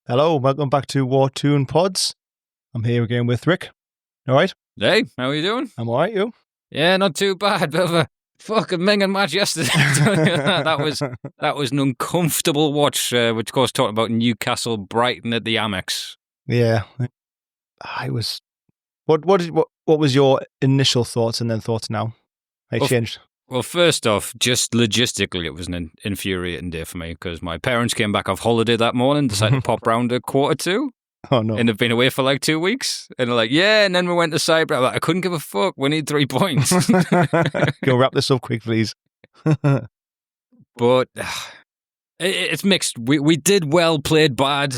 Hello, welcome back to War Tune Pods. I'm here again with Rick. All right? Hey, how are you doing? I'm all right, you? Yeah, not too bad. Bit of a fucking minging match yesterday. that was an uncomfortable watch, which of course talking about Newcastle Brighton at the Amex. Yeah. I was... What was your initial thoughts and then thoughts now? They changed. Well, first off, just logistically, it was an infuriating day for me because my parents came back off holiday that morning, decided to pop round at 1:45. Oh, no. And they've been away for like 2 weeks. And they're like, yeah, and then we went to Cyprus. I'm like, I couldn't give a fuck. We need 3 points. Go wrap this up quick, please. But it's mixed. We did well, played bad.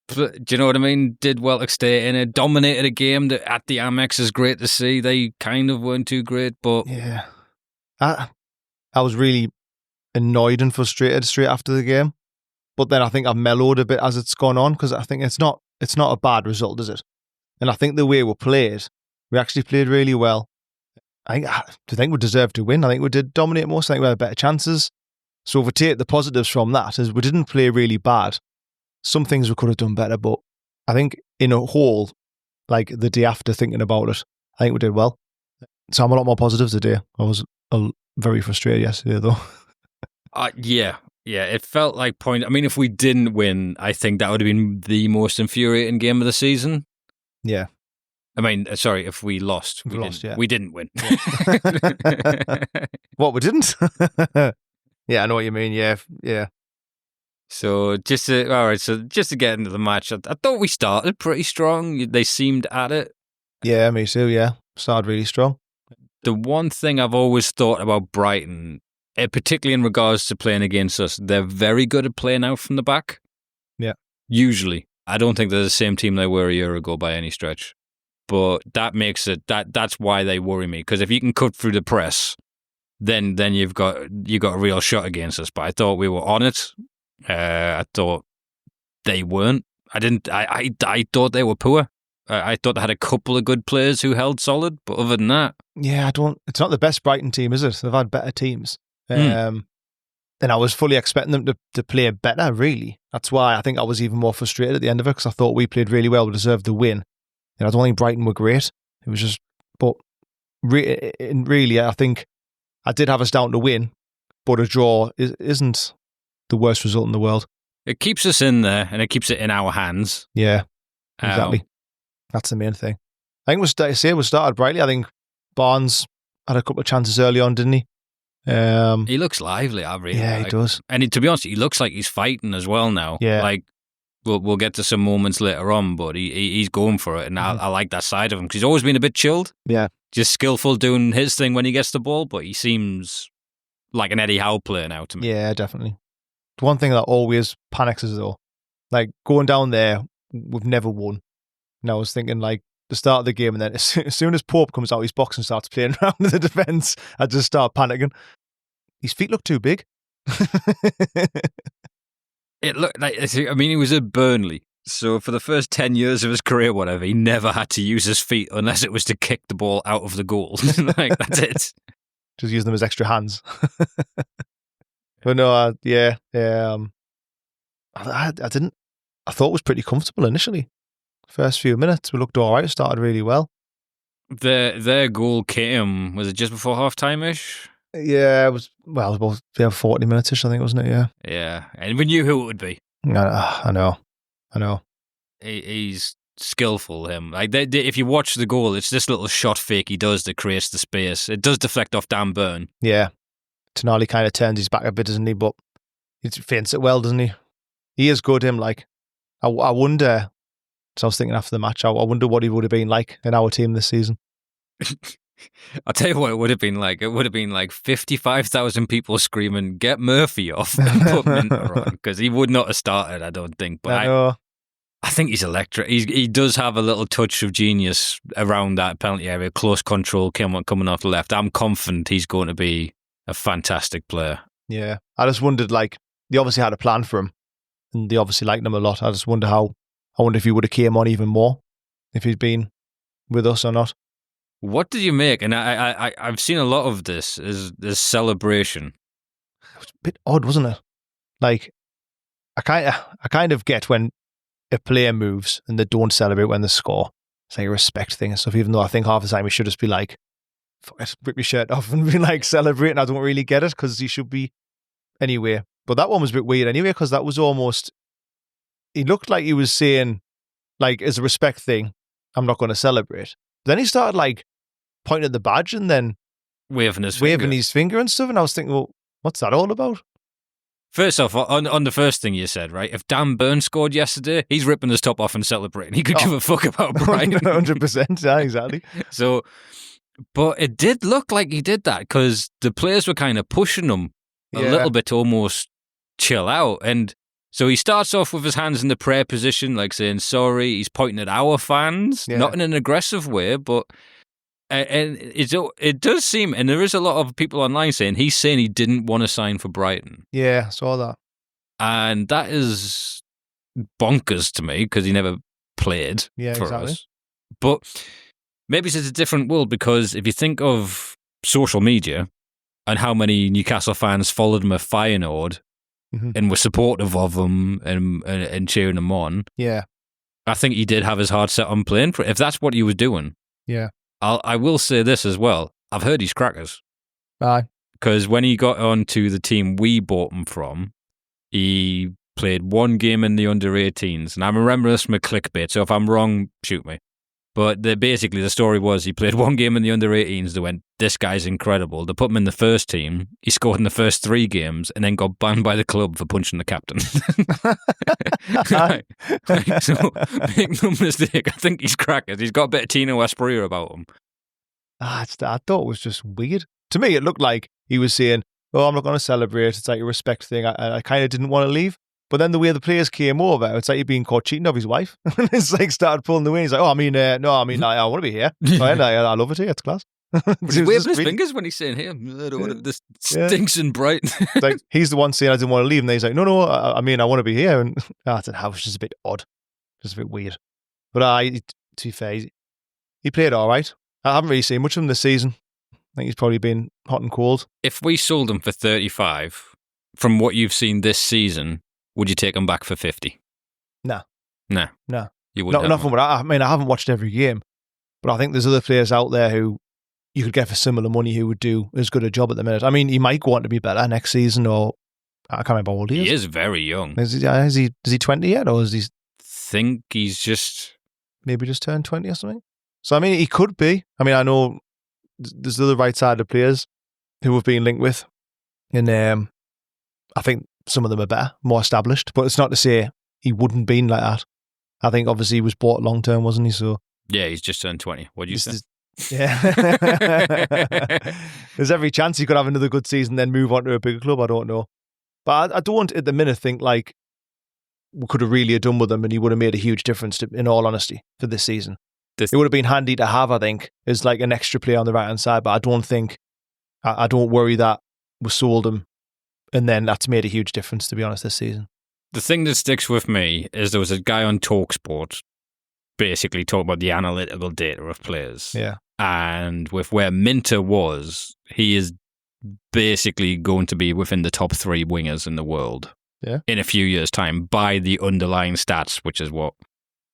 Do you know what I mean? Did well to stay in it. Dominated a game that at the Amex is great to see. They kind of weren't too great, but... Yeah. I was really annoyed and frustrated straight after the game. But then I think I've mellowed a bit as it's gone on because I think it's not a bad result, is it? And I think the way we played, we actually played really well. I think we deserved to win. I think we did dominate most. I think we had better chances. So if we take the positives from that, is we didn't play really bad. Some things we could have done better, but I think in a whole, like the day after thinking about it, I think we did well. So I'm a lot more positive today. I was very frustrated yesterday, though. Yeah, it felt like point. I mean, if we didn't win, I think that would have been the most infuriating game of the season. Yeah. I mean, sorry, if we lost. We didn't win. Yeah. What, we didn't? Yeah, I know what you mean. Yeah. So just to get into the match, I thought we started pretty strong. They seemed at it. Yeah, me too, yeah. Started really strong. The one thing I've always thought about Brighton, particularly in regards to playing against us, they're very good at playing out from the back. Yeah. Usually. I don't think they're the same team they were a year ago by any stretch. But that makes it, that's why they worry me. Because if you can cut through the press, then you've got a real shot against us. But I thought we were on it. I thought they weren't. I thought they were poor. I thought they had a couple of good players who held solid, but other than that... Yeah, it's not the best Brighton team, is it? They've had better teams. And I was fully expecting them to play better, really. That's why I think I was even more frustrated at the end of it, because I thought we played really well, we deserved the win. And I don't think Brighton were great. It was just... But really, I think I did have us down to win, but a draw isn't the worst result in the world. It keeps us in there, and it keeps it in our hands. Yeah, exactly. That's the main thing. I think we started brightly. I think Barnes had a couple of chances early on, didn't he? He looks lively, I really. Yeah, he does. And to be honest, he looks like he's fighting as well now. Yeah. Like, we'll get to some moments later on, but he's going for it, and I like that side of him, because he's always been a bit chilled. Yeah. Just skillful doing his thing when he gets the ball, but he seems like an Eddie Howe player now to me. Yeah, definitely. The one thing that always panics us, though, like going down there, we've never won. And I was thinking, like, the start of the game, and then as soon as Pope comes out his box and starts playing around in the defence, I just start panicking. His feet look too big. It looked like, I mean, he was at Burnley. So for the first 10 years of his career, whatever, he never had to use his feet unless it was to kick the ball out of the goal. Like, that's it. Just use them as extra hands. But no, yeah. I thought it was pretty comfortable initially. First few minutes, we looked all right. Started really well. Their goal came, was it just before half-time-ish? Yeah, it was about 40 minutes-ish, I think, wasn't it? Yeah. Yeah, and we knew who it would be. I know. He's skillful, him. Like if you watch the goal, it's this little shot fake he does that creates the space. It does deflect off Dan Burn. Yeah. Tonali kind of turns his back a bit, doesn't he? But he feints it well, doesn't he? He is good, him. Like, I wonder... So I was thinking after the match, I wonder what he would have been like in our team this season. I'll tell you what it would have been like. It would have been like 55,000 people screaming, "Get Murphy off," and put Minter on, because he would not have started, I don't think. But I think he's electric. He does have a little touch of genius around that penalty area, close control coming off the left. I'm confident he's going to be a fantastic player. Yeah. I just wondered, like, they obviously had a plan for him, and they obviously liked him a lot. I just wonder if he would have came on even more if he'd been with us or not. What did you make? And I've seen a lot of this celebration. It was a bit odd, wasn't it? Like, I kind of get when a player moves and they don't celebrate when they score, it's like a respect thing and stuff, even though I think half the time he should just be like, fuck it, rip your shirt off and be like celebrating. I don't really get it because he should be anyway. But that one was a bit weird anyway, because that was almost, he looked like he was saying, like, as a respect thing, I'm not going to celebrate. Then he started like pointing at the badge and then waving his finger and stuff. And I was thinking, well, what's that all about? First off, on the first thing you said, right? If Dan Burn scored yesterday, he's ripping his top off and celebrating. He could give a fuck about Brighton. 100%, yeah, exactly. So, but it did look like he did that because the players were kind of pushing him a little bit to almost chill out. And so he starts off with his hands in the prayer position, like saying sorry. He's pointing at our fans, not in an aggressive way, but and it does seem, and there is a lot of people online saying he's saying he didn't want to sign for Brighton. Yeah, I saw that. And that is bonkers to me because he never played for us. But maybe it's a different world, because if you think of social media and how many Newcastle fans followed him at Feyenoord and were supportive of him and cheering him on, I think he did have his heart set on playing for it. If that's what he was doing, I will say this as well. I've heard he's crackers. Aye. Because when he got onto the team we bought him from, he played one game in the under-18s. And I remember this from a clickbait, so if I'm wrong, shoot me. But basically the story was he played one game in the under-18s. They went, this guy's incredible. They put him in the first team. He scored in the first 3 games and then got banned by the club for punching the captain. So make no mistake, I think he's crackers. He's got a bit of Tino Asprilla about him. I thought it was just weird. To me, it looked like he was saying, oh, I'm not going to celebrate. It's like a respect thing. I kind of didn't want to leave. But then the way the players came over, it's like he'd been caught cheating of his wife. It's like started pulling the way. He's like, I want to be here. I love it here. It's class. He's waving his fingers when he's saying, hey, this stinks in Brighton. Like, he's the one saying I didn't want to leave. And then he's like, no, I want to be here. And I said, that was just a bit odd. Just a bit weird. But to be fair, he played all right. I haven't really seen much of him this season. I think he's probably been hot and cold. If we sold him for 35, from what you've seen this season, would you take him back for 50? No. You wouldn't. Nothing. But I haven't watched every game, but I think there's other players out there who you could get for similar money who would do as good a job at the minute. I mean, he might go on to be better next season, or I can't remember how old he is. He is very young. Is he 20 yet, or is he? Think he's just maybe just turned 20 or something. So I mean, he could be. I mean, I know there's the other right-sided players who have been linked with, and I think some of them are better, more established. But it's not to say he wouldn't been like that. I think obviously he was bought long term, wasn't he? So yeah, he's just turned 20. What do you say? Yeah, there's every chance he could have another good season, then move on to a bigger club. I don't know, but I don't at the minute think like we could have really done with him, and he would have made a huge difference. In all honesty, for this season, it would have been handy to have. I think as like an extra player on the right hand side, but I don't think I don't worry that we sold him. And then that's made a huge difference, to be honest, this season. The thing that sticks with me is there was a guy on TalkSport basically talking about the analytical data of players. Yeah. And with where Minteh was, he is basically going to be within the top 3 wingers in the world in a few years' time by the underlying stats, which is what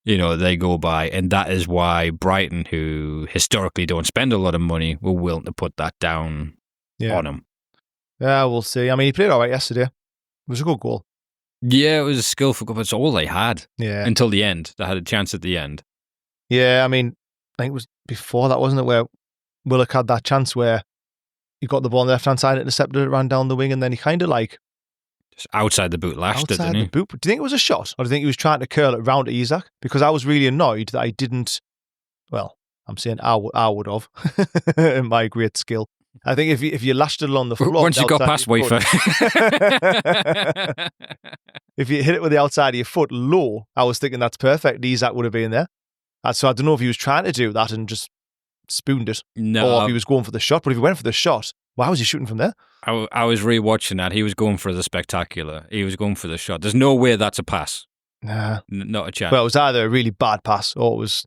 they go by. And that is why Brighton, who historically don't spend a lot of money, were willing to put that down on him. Yeah, we'll see. I mean, he played all right yesterday. It was a good goal. Yeah, it was a skillful goal. It's all they had until the end. They had a chance at the end. Yeah, I mean, I think it was before that, wasn't it, where Willock had that chance where he got the ball on the left-hand side, intercepted it, ran down the wing, and then he kind of like... just outside the boot lashed it, didn't he? Outside the boot. Do you think it was a shot? Or do you think he was trying to curl it round to Isak? Because I was really annoyed that I didn't... Well, I'm saying I would have, in my great skill. I think if you lashed it along the floor... Once you got past Wafer. If you hit it with the outside of your foot low, I was thinking that's perfect. Isak would have been there. So I don't know if he was trying to do that and just spooned it. No. Or if he was going for the shot. But if he went for the shot, why was he shooting from there? I was rewatching that. He was going for the spectacular. He was going for the shot. There's no way that's a pass. Nah. Not a chance. Well, it was either a really bad pass or it was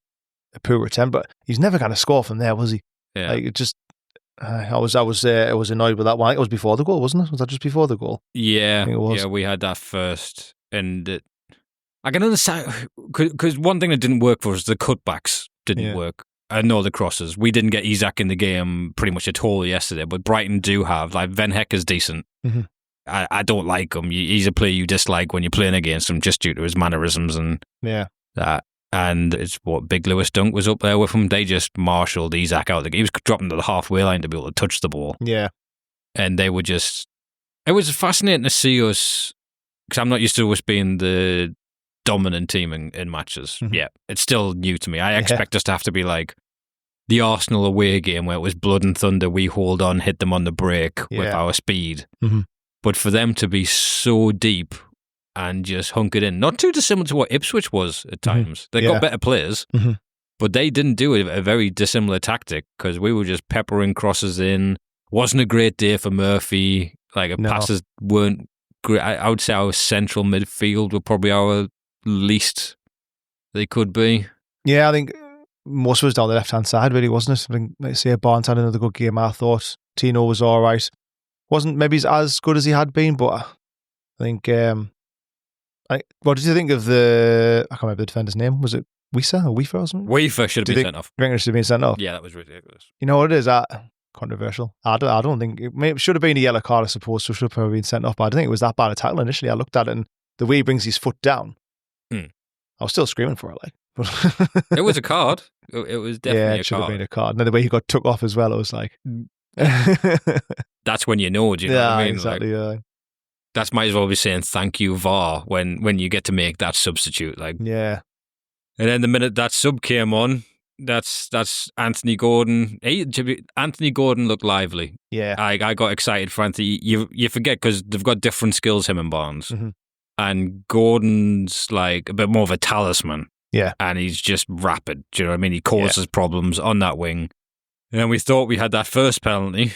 a poor attempt. But he's never going to score from there, was he? Yeah. Like, it just... I was annoyed with that one. I think it was before the goal, wasn't it? Was that just before the goal? Yeah, I think it was. Yeah, we had that first, and I can understand, because one thing that didn't work for us, the cutbacks didn't work. Nor the crosses. We didn't get Isak in the game pretty much at all yesterday, but Brighton do have, like, Van Hecker's decent. Mm-hmm. I don't like him. He's a player you dislike when you're playing against him just due to his mannerisms and that. And it's what Big Lewis Dunk was up there with him. They just marshalled Isak out. He was dropping to the halfway line to be able to touch the ball. Yeah. And they were just... It was fascinating to see us, because I'm not used to us being the dominant team in matches. Mm-hmm. Yeah, it's still new to me. I expect us to have to be like the Arsenal away game where it was blood and thunder. We hold on, hit them on the break with our speed. Mm-hmm. But for them to be so deep and just hunkered in, not too dissimilar to what Ipswich was at times. They got better players, but they didn't do a very dissimilar tactic, because we were just peppering crosses in. Wasn't a great day for Murphy. Like, passes weren't great. I would say our central midfield were probably our least they could be. Yeah, I think most of us down the left-hand side, really, wasn't it? I think, like I say, Barnes had another good game, I thought. Tino was all right. Wasn't maybe as good as he had been, but I think... what did you think of the... I can't remember the defender's name. Was it Wisa or Weaver or something? Weaver should have been sent off. You think it should have been sent off? Yeah, that was ridiculous. You know what it is? Controversial. I don't think... It should have been a yellow card, I suppose, so it should have probably been sent off, but I don't think it was that bad a tackle initially. I looked at it, and the way he brings his foot down, I was still screaming for it, like. But it was a card. It was definitely a card. Yeah, it should have been a card. And then the way he got took off as well, it was like... That's when you know, do you know what I mean? Exactly, like, that's might as well be saying thank you, VAR, when you get to make that substitute. Like, yeah. And then the minute that sub came on, that's Anthony Gordon. Anthony Gordon looked lively. Yeah. I got excited for Anthony. You forget, because they've got different skills, him and Barnes. Mm-hmm. And Gordon's like a bit more of a talisman. Yeah. And he's just rapid. Do you know what I mean? He causes problems on that wing. And then we thought we had that first penalty.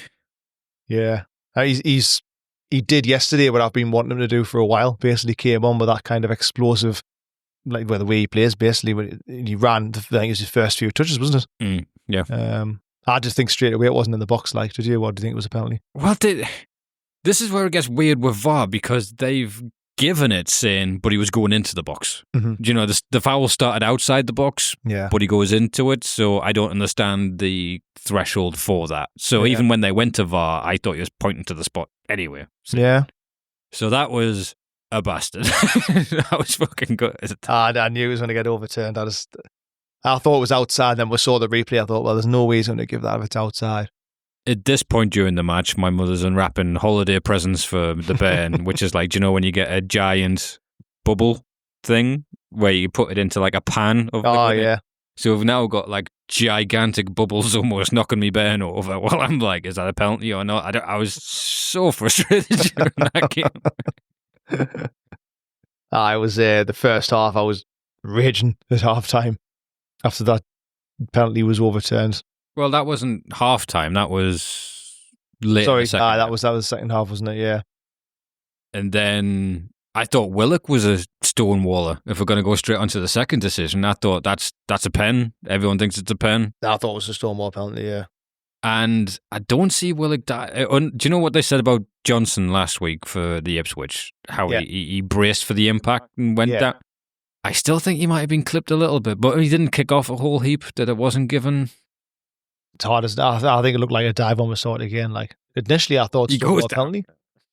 Yeah. He did yesterday what I've been wanting him to do for a while. Basically came on with that kind of explosive, like, the way he plays, basically. When he ran, I think it was his first few touches, wasn't it? Yeah. I just think straight away it wasn't in the box. Like, did you? What do you think it was a penalty? Well, this is where it gets weird with VAR, because they've given it saying, but he was going into the box. Mm-hmm. Do you know, the foul started outside the box, but he goes into it, so I don't understand the threshold for that. So even when they went to VAR, I thought he was pointing to the spot anyway. So that was a bastard. That was fucking good. I knew he was going to get overturned. I thought it was outside, then we saw the replay. I thought, well, there's no way he's going to give that if it's outside. At this point during the match, my mother's unwrapping holiday presents for the bairn, which is like, do you know when you get a giant bubble thing where you put it into like a pan of liquid? Yeah. So we've now got like gigantic bubbles almost knocking me bairn over. Well, I'm like, is that a penalty or not? I was so frustrated during that game. I was the first half. I was raging at half time after that penalty was overturned. Well, that wasn't half time. That was late. Sorry, that was the second half, wasn't it? Yeah. And then I thought Willock was a stonewaller. If we're going to go straight onto the second decision, I thought that's a pen. Everyone thinks it's a pen. I thought it was a stonewall penalty. Yeah. And I don't see Willock die. Do you know what they said about Johnson last week for the Ipswich? How he braced for the impact and went down. I still think he might have been clipped a little bit, but he didn't kick off a whole heap that it wasn't given. It's hard as I think it looked like a dive on the sort again. Like, initially, I thought it was a penalty.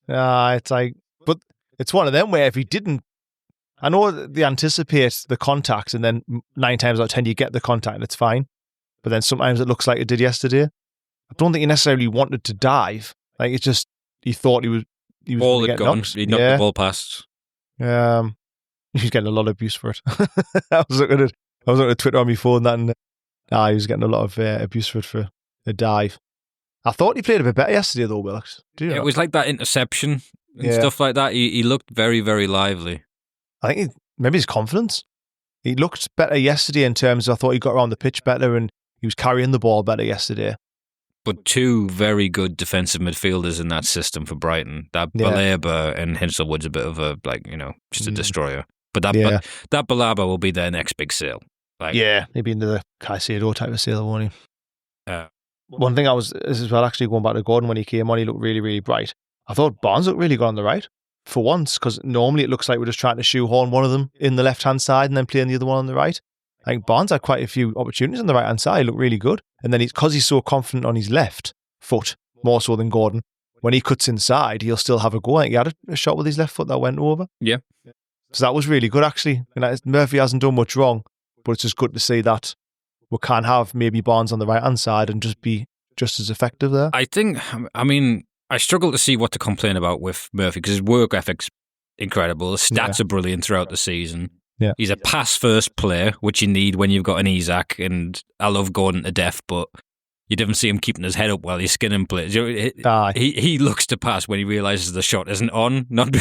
It's like, but it's one of them where if he didn't, I know they anticipate the contact, and then 9 times out of 10 you get the contact and it's fine. But then sometimes it looks like it did yesterday. I don't think he necessarily wanted to dive. Like, it's just he thought he was ball had gone. He knocked the ball past. He was getting a lot of abuse for it. I was looking at Twitter on my phone, and he was getting a lot of abuse for a dive. I thought he played a bit better yesterday, though, Willox. It was like that interception and stuff like that. He looked very, very lively. I think maybe his confidence. He looked better yesterday in terms of, I thought he got around the pitch better and he was carrying the ball better yesterday. But 2 very good defensive midfielders in that system for Brighton. That Balaba and Hinshelwood's a bit of a, just a destroyer. But that Balaba will be their next big sale. He'll be into the Caicedo type of sale, won't he? One thing this is well, actually going back to Gordon, when he came on, he looked really, really bright. I thought Barnes looked really good on the right. for once, because normally it looks like we're just trying to shoehorn one of them in the left-hand side and then playing the other one on the right. I think Barnes had quite a few opportunities on the right-hand side. He looked really good. And then because he's so confident on his left foot, more so than Gordon, when he cuts inside, he'll still have a go. I think he had a shot with his left foot that went over. Yeah. So that was really good, actually. And Murphy hasn't done much wrong, but it's just good to see that we can have maybe Barnes on the right-hand side and just be just as effective there. I struggle to see what to complain about with Murphy because his work ethic's incredible. His stats are brilliant throughout the season. Yeah. He's a pass-first player, which you need when you've got an Isak, and I love Gordon to death, but you don't see him keeping his head up while he's skinning players. He looks to pass when he realises the shot isn't on, not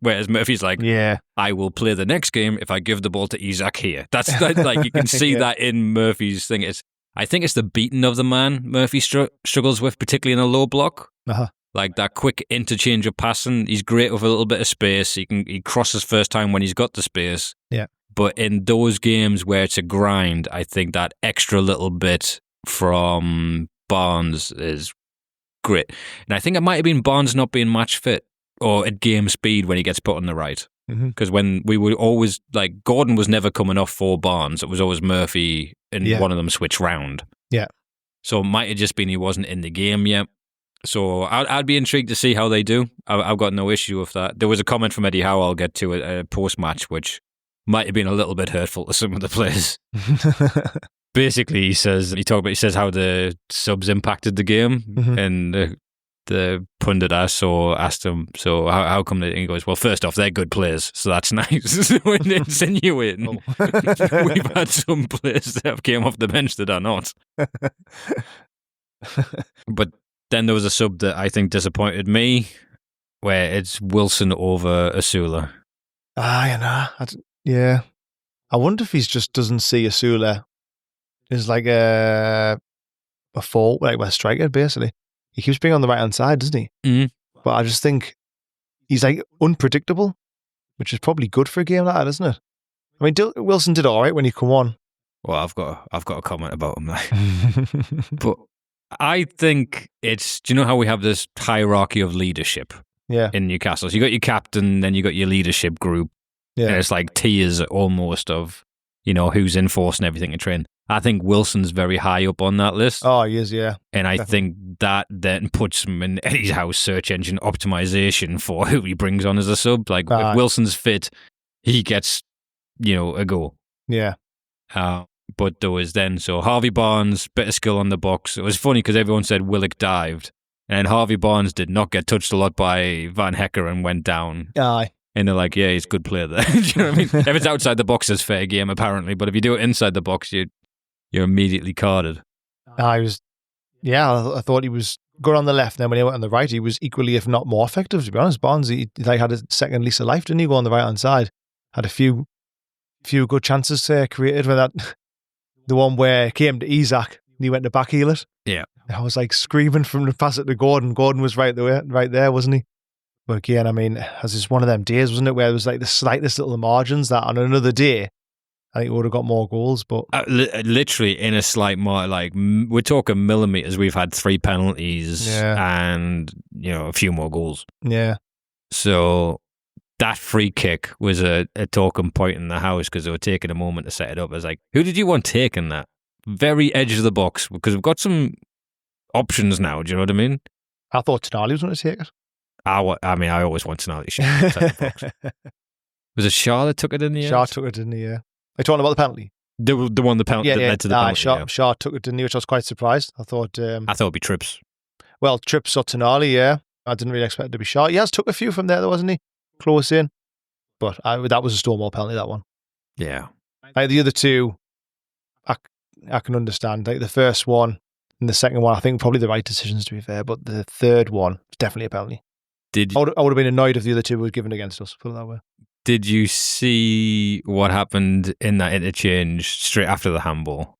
whereas Murphy's like, I will play the next game if I give the ball to Isak here. That's like you can see that in Murphy's thing. I think it's the beating of the man Murphy struggles with, particularly in a low block. Uh-huh. Like that quick interchange of passing. He's great with a little bit of space. He crosses first time when he's got the space. Yeah. But in those games where it's a grind, I think that extra little bit from Barnes is great. And I think it might have been Barnes not being match fit or at game speed when he gets put on the right. Because when we were always like Gordon was never coming off for Barnes. It was always Murphy and one of them switched round. Yeah. So it might have just been he wasn't in the game yet. So I'd be intrigued to see how they do. I've got no issue with that. There was a comment from Eddie Howe I'll get to a post-match, which might have been a little bit hurtful to some of the players. Basically, he says how the subs impacted the game, and the pundit asked him, so how come they? And he goes, well, first off, they're good players, so that's nice. When insinuating, we've had some players that have came off the bench that are not. But then there was a sub that I think disappointed me, where it's Wilson over Asula. Yeah. I wonder if he just doesn't see Asula as like a fault, like a striker, basically. He keeps being on the right-hand side, doesn't he? Mm. But I just think he's like unpredictable, which is probably good for a game like that, isn't it? I mean, Wilson did all right when he come on. Well, I've got a comment about him. But I think it's, do you know how we have this hierarchy of leadership in Newcastle? So you got your captain, then you got your leadership group. Yeah. And it's like tiers almost of, who's enforcing everything in train. I think Wilson's very high up on that list. Oh, he is, yeah. And I think that then puts him in Eddie's house search engine optimization for who he brings on as a sub. Like, if Wilson's fit, he gets, a go. Yeah. But there was then, so Harvey Barnes, bit of skill on the box. It was funny because everyone said Willock dived. And Harvey Barnes did not get touched a lot by Van Hecker and went down. Aye. And they're like, yeah, he's a good player there. Do you know what I mean? If it's outside the box, it's fair game, apparently. But if you do it inside the box, you're immediately carded. I thought he was good on the left. Then when he went on the right, he was equally, if not more effective, to be honest. Barnes, he had a second lease of life, didn't he, go on the right-hand side? Had a few good chances created with that. The one where it came to Isak and he went to backheel it. Yeah. I was like screaming from the pass it to Gordon. Gordon was right there, wasn't he? But again, I mean, as it's one of them days, wasn't it, where there was like the slightest little margins that on another day, I think we would have got more goals. But literally in a slight more, like we're talking millimeters. We've had 3 penalties and a few more goals. Yeah. So that free kick was a talking point in the house because they were taking a moment to set it up. I was like, who did you want taking that? Very edge of the box, because we've got some options now. Do you know what I mean? I thought Tonali was going to take it. I always want Tonali to shoot inside the box. Was it Shaw that took it in the end? Shaw took it in the end. Are you talking about the penalty? The one, the penalty that led to the penalty. Shaw took it, didn't he? Which I was quite surprised. I thought it'd be Trips. Well, Trips or Tonali, yeah. I didn't really expect it to be Shaw. He has took a few from there, though, wasn't he? Close in. But that was a Stonewall penalty, that one. Yeah. Like the other two, I can understand. Like the first one and the second one, I think probably the right decisions, to be fair. But the third one is definitely a penalty. I would have been annoyed if the other two were given against us, put it that way. Did you see what happened in that interchange straight after the handball?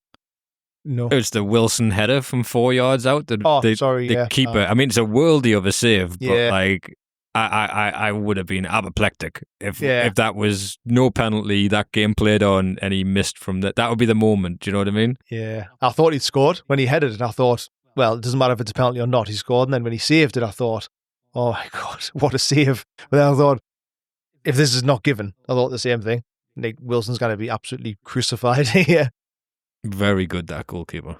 No. It was the Wilson header from 4 yards out. The keeper. I mean, it's a worldie of a save, but like, I would have been apoplectic if that was no penalty, that game played on, and he missed from that. That would be the moment. Do you know what I mean? Yeah. I thought he'd scored when he headed it. I thought, well, it doesn't matter if it's a penalty or not. He scored, and then when he saved it, I thought, oh my God, what a save. But then I thought, if this is not given, I thought the same thing. Nick Wilson's going to be absolutely crucified here. Very good, that goalkeeper.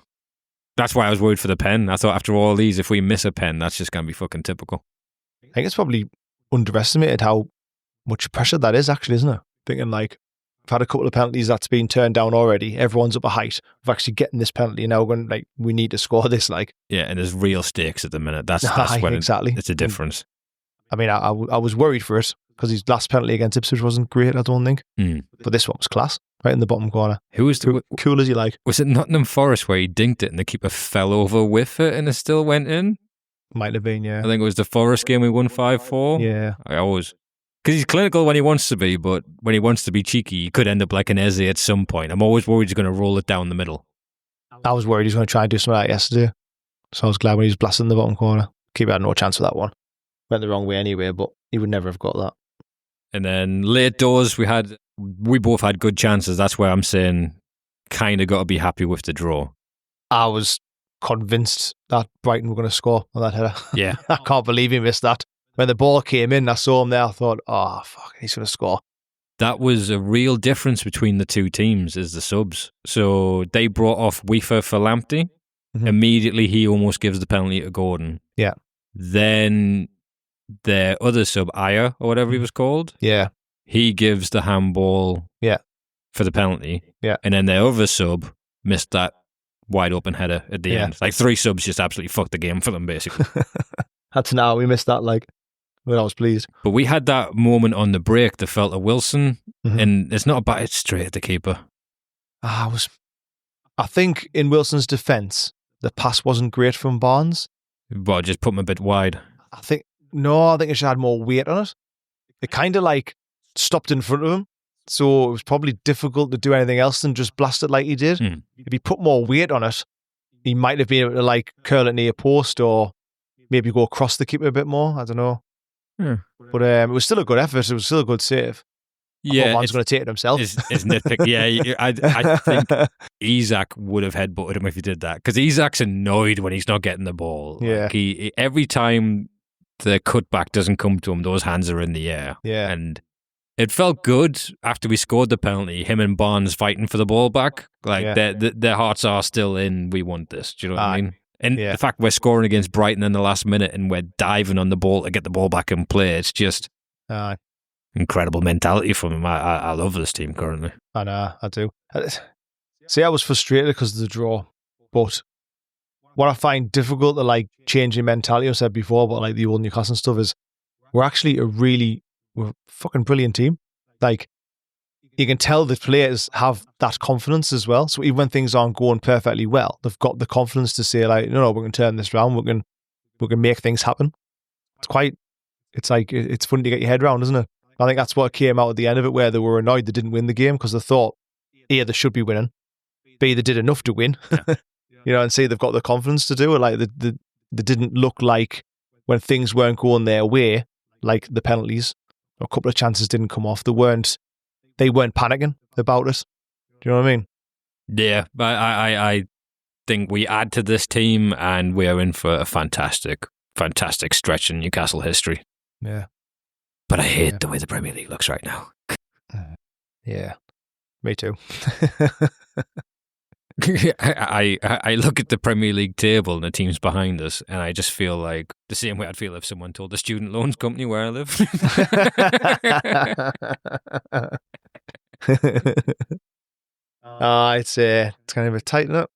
That's why I was worried for the pen. I thought after all these, if we miss a pen, that's just going to be fucking typical. I think it's probably underestimated how much pressure that is, actually, isn't it? Thinking like, I've had a couple of penalties that's been turned down already. Everyone's up a height of actually getting this penalty. Now we're going, like, we need to score this. Like, yeah, and there's real stakes at the minute. That's when exactly. It's a difference. I mean, I was worried for it because his last penalty against Ipswich wasn't great, I don't think. But this one was class, right in the bottom corner. Who was cool as you like? Was it Nottingham Forest where he dinked it and the keeper fell over with it and it still went in? Might have been, yeah. I think it was the Forest game we won 5-4. Yeah. I always... Because he's clinical when he wants to be, but when he wants to be cheeky, he could end up like an Eze at some point. I'm always worried he's going to roll it down the middle. I was worried he was going to try and do something like that yesterday. So I was glad when he was blasting in the bottom corner. Keeper had no chance for that one. Went the wrong way anyway, but he would never have got that. And then late doors, we both had good chances. That's where I'm saying kind of got to be happy with the draw. I was convinced that Brighton were going to score on that header. Yeah. I can't believe he missed that. When the ball came in, I saw him there. I thought, oh, fuck, he's going to score. That was a real difference between the two teams, is the subs. So they brought off Weaver for Lamptey. Mm-hmm. Immediately, he almost gives the penalty to Gordon. Yeah. Then their other sub, Aya, or whatever he was called. Yeah. He gives the handball for the penalty. Yeah. And then their other sub missed that wide open header at the end. Like 3 subs just absolutely fucked the game for them, basically. That's now we missed that, like, when I was pleased. But we had that moment on the break that felt to Wilson, and it's not about it straight at the keeper. I think in Wilson's defence, the pass wasn't great from Barnes. Well, just put him a bit wide. I think it should have more weight on it. It kind of like stopped in front of him. So it was probably difficult to do anything else than just blast it like he did. If he put more weight on it, he might have been able to like curl it near post or maybe go across the keeper a bit more. I don't know. But it was still a good effort. It was still a good save. Yeah, one's going to take it himself. Is nitpick. Yeah, I think Isak would have headbutted him if he did that because Isak's annoyed when he's not getting the ball. Yeah, like he every time the cutback doesn't come to him, those hands are in the air. Yeah, and it felt good after we scored the penalty. Him and Barnes fighting for the ball back. Like their hearts are still in. We want this. Do you know what I mean? And the fact we're scoring against Brighton in the last minute and we're diving on the ball to get the ball back and play, it's just incredible mentality from him. I love this team currently. I know, I do. See, I was frustrated because of the draw, but what I find difficult to like changing mentality, I said before, but like the old Newcastle stuff is we're actually we're a fucking brilliant team. Like, you can tell the players have that confidence as well. So even when things aren't going perfectly well, they've got the confidence to say like, no, we're going to turn this around. We're going to make things happen. It's funny to get your head around, isn't it? I think that's what came out at the end of it, where they were annoyed they didn't win the game because they thought, A, they should be winning. B, they did enough to win. And C, they've got the confidence to do it. Like they didn't look like when things weren't going their way, like the penalties, a couple of chances didn't come off. They weren't panicking about it. Do you know what I mean? Yeah, but I think we add to this team and we are in for a fantastic stretch in Newcastle history. Yeah. But I hate the way the Premier League looks right now. Yeah, me too. I look at the Premier League table and the teams behind us, and I just feel like the same way I'd feel if someone told the student loans company where I live. It's kind of a tight nut.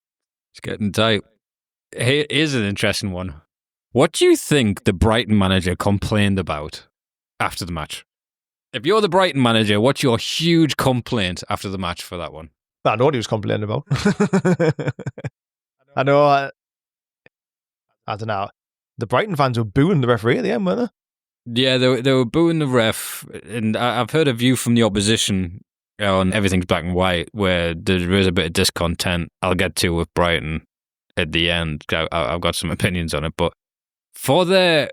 It's getting tight. Here's an interesting one. What do you think the Brighton manager complained about after the match? If you're the Brighton manager, what's your huge complaint after the match for that one? I know what he was complaining about. I know. I don't know. The Brighton fans were booing the referee at the end, weren't they? Yeah, they were booing the ref. And I've heard a view from the opposition on Everything's Black and White where there is a bit of discontent. I'll get to with Brighton at the end. I've got some opinions on it. But for their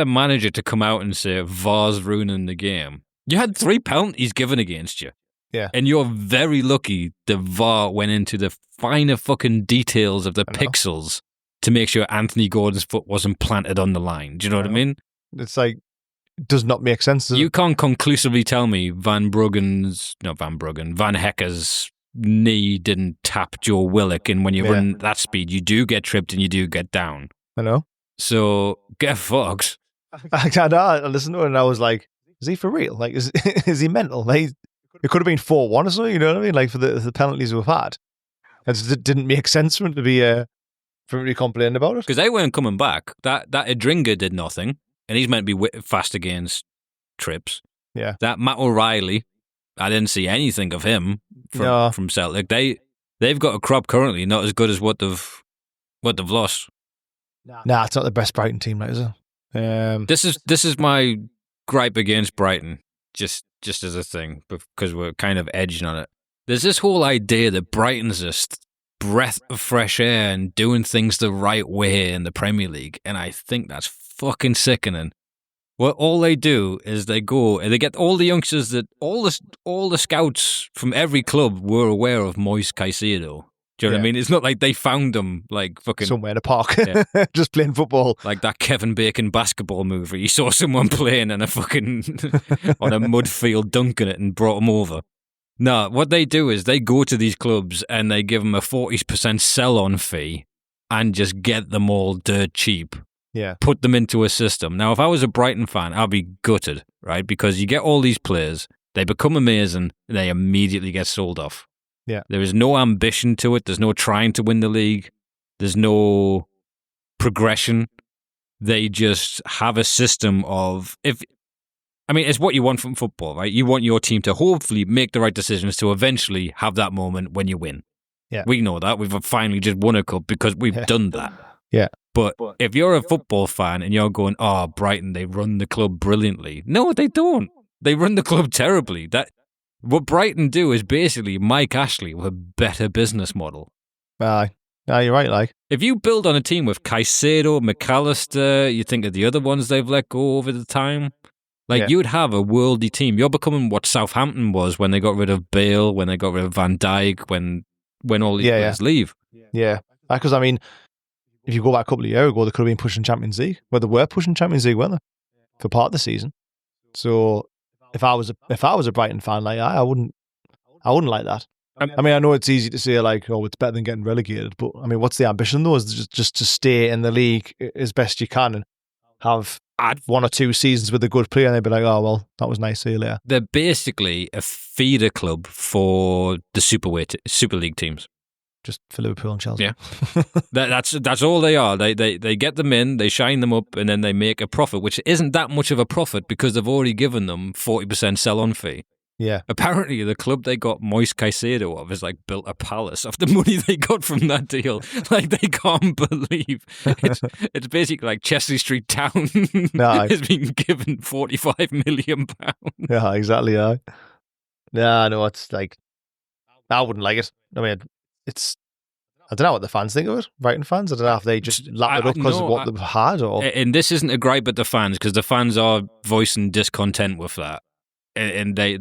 manager to come out and say VAR's ruining the game, you had 3 penalties given against you. Yeah. And you're very lucky the VAR went into the finer fucking details of the pixels to make sure Anthony Gordon's foot wasn't planted on the line. Do you know what I mean? It's like, does not make sense. You can't conclusively tell me Van Hecke's knee didn't tap Joe Willock, and when you run that speed, you do get tripped and you do get down. I know. So get fucked. I listened to it and I was like, is he for real? Like, is he mental? Like, it could have been 4-1 or something, you know what I mean? Like, for the penalties we've had. It didn't make sense for him to be complaining about it. Because they weren't coming back. That Adringa did nothing, and he's meant to be fast against trips. Yeah. That Matt O'Reilly, I didn't see anything of him from Celtic. They've got a crop currently not as good as what they've lost. Nah, it's not the best Brighton team, like, is it? This is my gripe against Brighton, just as a thing, because we're kind of edging on it. There's this whole idea that Brighton's just breath of fresh air and doing things the right way in the Premier League, and I think that's fucking sickening. Well, all they do is they go and they get all the youngsters that all the scouts from every club were aware of Moise Caicedo. Do you know what I mean? It's not like they found them like fucking somewhere in a park, just playing football. Like that Kevin Bacon basketball movie. You saw someone playing in a fucking on a mud field dunking it and brought them over. No, what they do is they go to these clubs and they give them a 40% sell-on fee and just get them all dirt cheap. Yeah. Put them into a system. Now, if I was a Brighton fan, I'd be gutted, right? Because you get all these players, they become amazing, and they immediately get sold off. Yeah. There is no ambition to it. There's no trying to win the league. There's no progression. They just have a system of it's what you want from football, right? You want your team to hopefully make the right decisions to eventually have that moment when you win. Yeah. We know that. We've finally just won a cup because we've done that. Yeah. But if you're a football fan and you're going, oh, Brighton, they run the club brilliantly. No, they don't. They run the club terribly. What Brighton do is basically Mike Ashley with a better business model. Aye. You're right, like. If you build on a team with Caicedo, McAllister, you think of the other ones they've let go over the time, you would have a worldy team. You're becoming what Southampton was when they got rid of Bale, when they got rid of Van Dijk, when all these players leave. Yeah. Because, I mean, if you go back a couple of years ago, they could have been pushing Champions League. Well, they were pushing Champions League, weren't they? For part of the season. So if I was a Brighton fan, like I wouldn't like that. I mean, I know it's easy to say like, oh, it's better than getting relegated, but I mean, what's the ambition though? Is just to stay in the league as best you can and have 1 or 2 seasons with a good player, and they'd be like, oh well, that was nice. See you later. They're basically a feeder club for the Super League teams. Just for Liverpool and Chelsea. Yeah, that's all they are. They get them in, they shine them up, and then they make a profit, which isn't that much of a profit because they've already given them 40% sell-on fee. Yeah. Apparently, the club they got Moise Caicedo of is like built a palace off the money they got from that deal. Like they can't believe it's basically like Chesley Street Town has been given £45 million. Yeah, exactly. Yeah. No, it's like I wouldn't like it. I mean, I don't know what the fans think of it, Brighton fans. I don't know if they just lap it up because of what they've had. And this isn't a gripe at the fans, because the fans are voicing discontent with that. And they're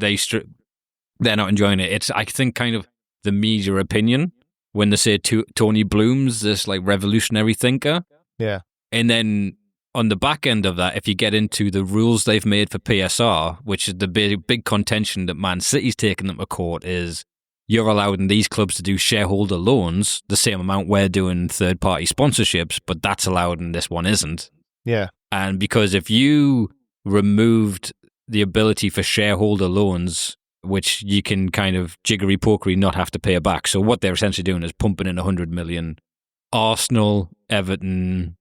not enjoying it. It's, I think, kind of the media opinion when they say Tony Bloom's this like revolutionary thinker. Yeah. And then on the back end of that, if you get into the rules they've made for PSR, which is the big contention that Man City's taking them to court, is you're allowed in these clubs to do shareholder loans, the same amount we're doing third-party sponsorships, but that's allowed and this one isn't. Yeah. And because if you removed the ability for shareholder loans, which you can kind of jiggery-pokery not have to pay it back. So what they're essentially doing is pumping in 100 million. Arsenal, Everton,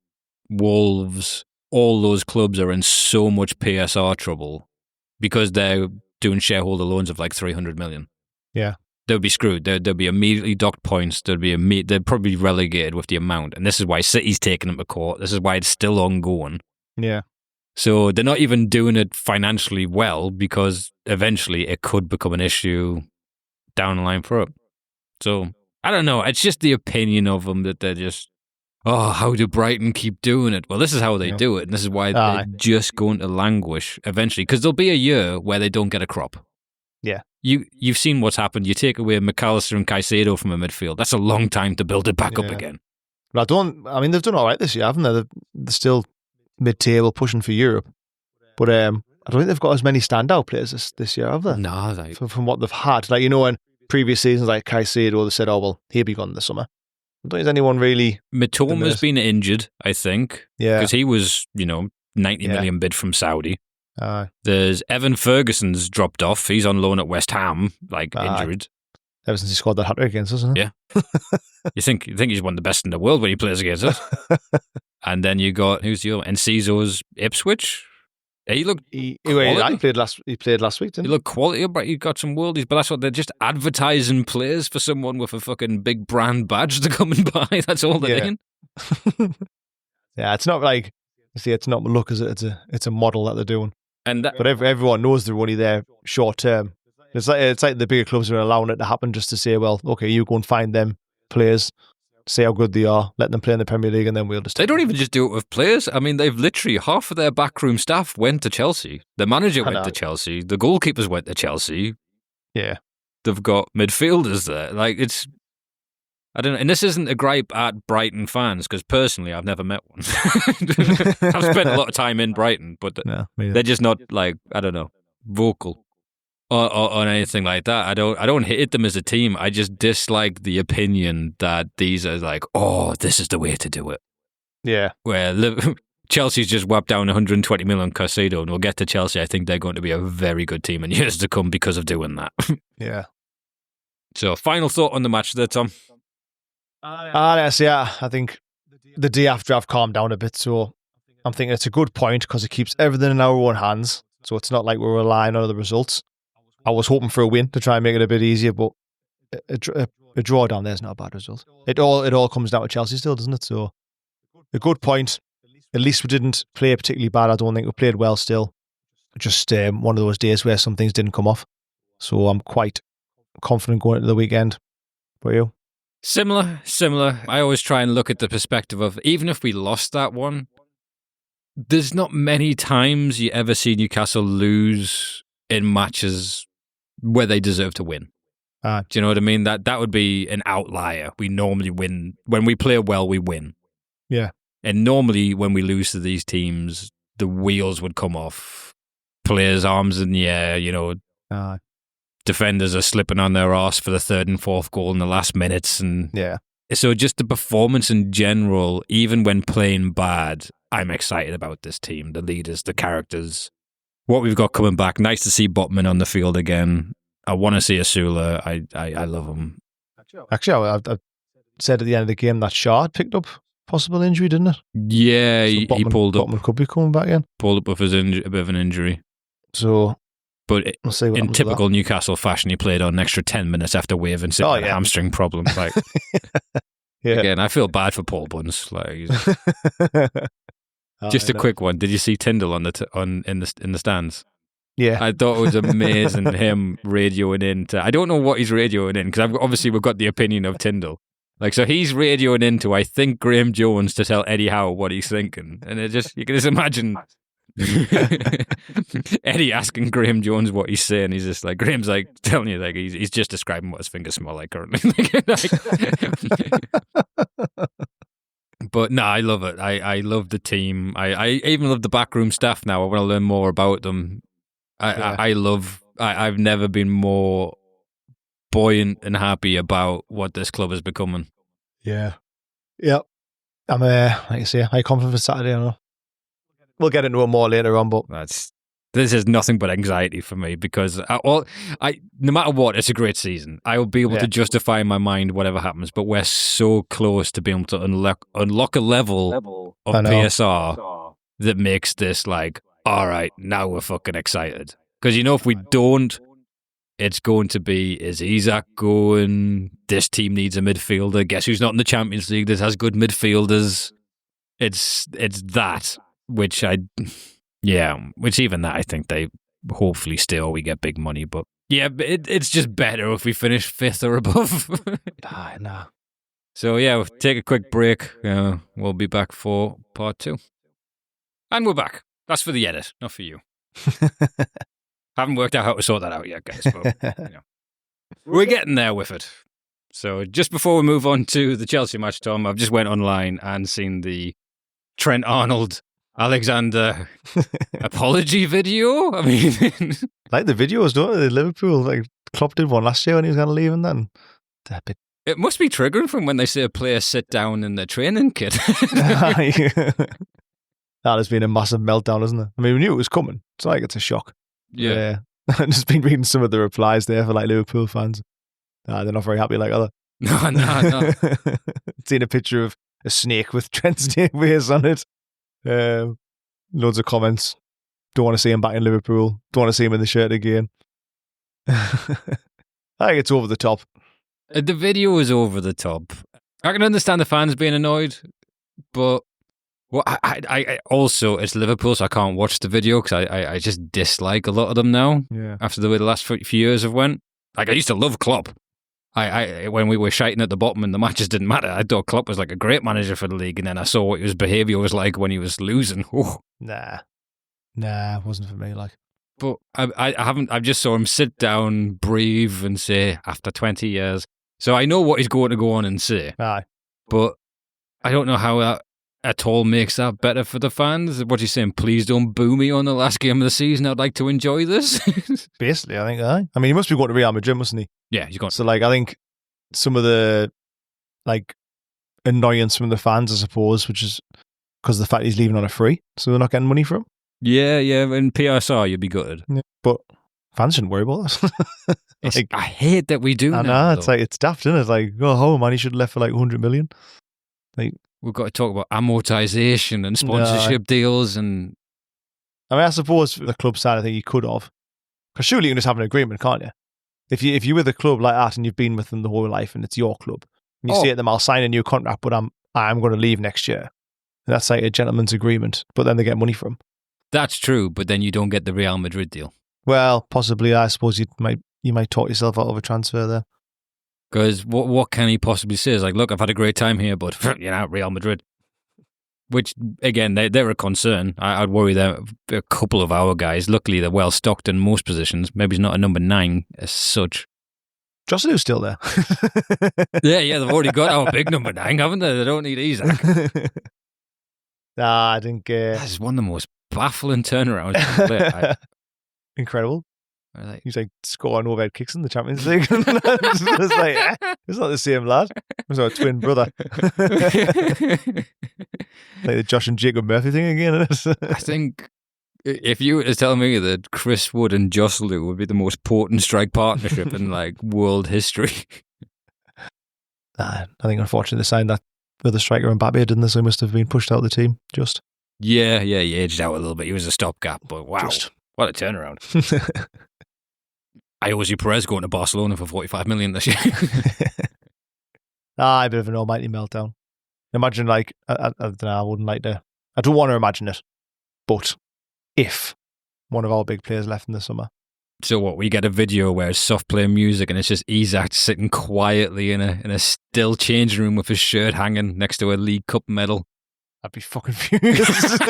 Wolves, all those clubs are in so much PSR trouble because they're doing shareholder loans of like 300 million. Yeah. They'll be screwed. They'll be immediately docked points. They're probably relegated with the amount. And this is why City's taking them to court. This is why it's still ongoing. Yeah. So they're not even doing it financially well because eventually it could become an issue down the line for it. So I don't know. It's just the opinion of them that they're just, oh, how do Brighton keep doing it? Well, this is how they do it. And this is why they're just going to languish eventually, because there'll be a year where they don't get a crop. Yeah. You've seen what's happened. You take away McAllister and Caicedo from a midfield. That's a long time to build it back up again. But they've done all right this year, haven't they? They're still mid-table pushing for Europe. But I don't think they've got as many standout players this year, have they? No, like, From what they've had. Like, in previous seasons, like Caicedo, they said, oh, well, he'll be gone this summer. I don't think there's anyone really... Mitoma's been injured, I think. Yeah. Because he was, 90 million bid from Saudi. Aye. There's Evan Ferguson's dropped off. He's on loan at West Ham, injured. Ever since he scored that hat-trick against us, isn't it? Yeah. You think he's one of the best in the world when he plays against us. And then you got, who's the other? Enciso's Ipswich. He looked he played last week, didn't he? He looked quality, but he got some worldies. But that's what they're just advertising players for someone with a fucking big brand badge to come and buy. That's all they're doing. Yeah, it's not like, it's not look as it's a model that they're doing. But everyone knows they're only there short term. It's like the bigger clubs are allowing it to happen just to say, well, okay, you go and find them players, see how good they are, let them play in the Premier League, and then we'll just... They don't even just do it with players. I mean, they've literally, half of their backroom staff went to Chelsea. The manager went to Chelsea. The goalkeepers went to Chelsea. Yeah. They've got midfielders there. Like, it's... I don't know. And this isn't a gripe at Brighton fans, because personally, I've never met one. I've spent a lot of time in Brighton, but they're just not, like, I don't know, vocal. Or anything like that. I don't hate them as a team. I just dislike the opinion that these are like, oh, this is the way to do it. Yeah. Where Chelsea's just whapped down 120 million Caicedo, and we'll get to Chelsea. I think they're going to be a very good team in years to come because of doing that. Yeah. So, final thought on the match there, Tom? I think the day after I've calmed down a bit, so I'm thinking it's a good point because it keeps everything in our own hands. So it's not like we're relying on the results. I was hoping for a win to try and make it a bit easier, but a draw down there is not a bad result. It all comes down to Chelsea still, doesn't it? So a good point. At least we didn't play particularly bad. I don't think we played well still. Just one of those days where some things didn't come off. So I'm quite confident going into the weekend. What are you? Similar. I always try and look at the perspective of, even if we lost that one, there's not many times you ever see Newcastle lose in matches where they deserve to win. Do you know what I mean? That would be an outlier. We normally win. When we play well, we win. Yeah. And normally when we lose to these teams, the wheels would come off. Players' arms in the air, defenders are slipping on their arse for the third and fourth goal in the last minutes. And so just the performance in general, even when playing bad, I'm excited about this team, the leaders, the characters. What we've got coming back. Nice to see Botman on the field again. I want to see Asula. I love him. Actually, I said at the end of the game that Shard picked up possible injury, didn't it? Yeah, so he pulled up. Botman could be coming back in. Pulled up with a bit of an injury. So, but we'll see what in typical Newcastle fashion, he played on an extra 10 minutes after waving sitting with a hamstring problem. Like, again, I feel bad for Paul Buns. Like, just a quick one. Did you see Tyndall in the stands? Yeah, I thought it was amazing him radioing in to. I don't know what he's radioing in because obviously we've got the opinion of Tyndall. Like, so he's radioing into, I think, Graham Jones to tell Eddie Howe what he's thinking, and you can just imagine Eddie asking Graham Jones what he's saying. He's just like, Graham's like telling you, like he's just describing what his fingers smell like currently. But no, I love it. I love the team. I even love the backroom staff now. I want to learn more about them. I've never been more buoyant and happy about what this club is becoming. Yeah. Yep. I'm like I say, high confidence for Saturday. I know. We'll get into it more later on, but this is nothing but anxiety for me because no matter what, it's a great season. I will be able to justify in my mind whatever happens, but we're so close to being able to unlock a level of PSR that makes this like, all right, now we're fucking excited. Because if we don't, it's going to be, is Isak going? This team needs a midfielder. Guess who's not in the Champions League that has good midfielders? It's that, which even that I think they hopefully still we get big money. But yeah, it's just better if we finish 5th or above. Nah. So yeah, we'll take a quick break. We'll be back for part 2. And we're back. That's for the edit, not for you. Haven't worked out how to sort that out yet, guys. But, we're getting there with it. So just before we move on to the Chelsea match, Tom, I've just went online and seen the Trent Arnold Alexander apology video. I mean, Like the videos, don't they? Liverpool, like Klopp did one last year when he was going to leave, and then they're a bit. it must be triggering from when they see a player sit down in the training kit. That has been a massive meltdown, isn't it? I mean, we knew it was coming. It's not like it's a shock. Yeah. I've just been reading some of the replies there for like Liverpool fans. They're not very happy, like, are they? No. Seen a picture of a snake with Trent's face on it. Loads of comments. Don't want to see him back in Liverpool. Don't want to see him in the shirt again. I think it's over the top. The video is over the top. I can understand the fans being annoyed, but well, I also, it's Liverpool, so I can't watch the video because I just dislike a lot of them now. Yeah. After the way the last few years have went. Like, I used to love Klopp. I when we were shiting at the bottom and the matches didn't matter, I thought Klopp was like a great manager for the league, and then I saw what his behaviour was like when he was losing. Oh. Nah, it wasn't for me. Like, but I just saw him sit down, breathe, and say after 20 years. So I know what he's going to go on and say. aye. But I don't know how that at all makes that better for the fans. What he's saying, please don't boo me on the last game of the season. I'd like to enjoy this. Basically, I think. Aye. I mean, he must be going to Real Madrid, mustn't he? Yeah, he's gone. So, like, I think some of the like annoyance from the fans, I suppose, which is because of the fact he's leaving on a free, so they're not getting money from him. Yeah. In PSR, you'd be gutted. Yeah. But fans shouldn't worry about that. Like, I hate that we do. I now, know, it's like, it's daft, isn't it? It's like, oh man, he should have left for like 100 million. Like, we've got to talk about amortization and sponsorship deals, and I mean, I suppose for the club side, I think you could have, because surely you can just have an agreement, can't you? If you with a club like that and you've been with them the whole life and it's your club, and you say to them, I'll sign a new contract, but I'm going to leave next year. And that's like a gentleman's agreement, but then they get money from. That's true, but then you don't get the Real Madrid deal. Well, possibly, I suppose you might talk yourself out of a transfer there. Because what can he possibly say? Is like, look, I've had a great time here, but Real Madrid. Which, again, they're a concern. I'd worry that a couple of our guys, luckily they're well stocked in most positions. Maybe he's not a number 9 as such. Joselu's still there. Yeah, they've already got our big number 9, haven't they? They don't need Isak. Nah, I think... That's one of the most baffling turnarounds. Incredible. Like, he's like scoring overhead kicks in the Champions League. It's like, it's not the same lad. It's our twin brother. Like the Josh and Jacob Murphy thing again, isn't it? I think if you were to tell me that Chris Wood and Joselu would be the most potent strike partnership in like world history. I think unfortunately they signed that with the striker and Mbappe, didn't they? So he must have been pushed out of the team, just. Yeah, he aged out a little bit. He was a stopgap, but wow. What a turnaround. I always see Perez going to Barcelona for 45 million this year. A bit of an almighty meltdown. Imagine, like, I don't know, I wouldn't like to, I don't want to imagine it, but if one of our big players left in the summer. So what, we get a video where it's soft play music and it's just Isak sitting quietly in a still changing room with his shirt hanging next to a League Cup medal. I'd be fucking furious.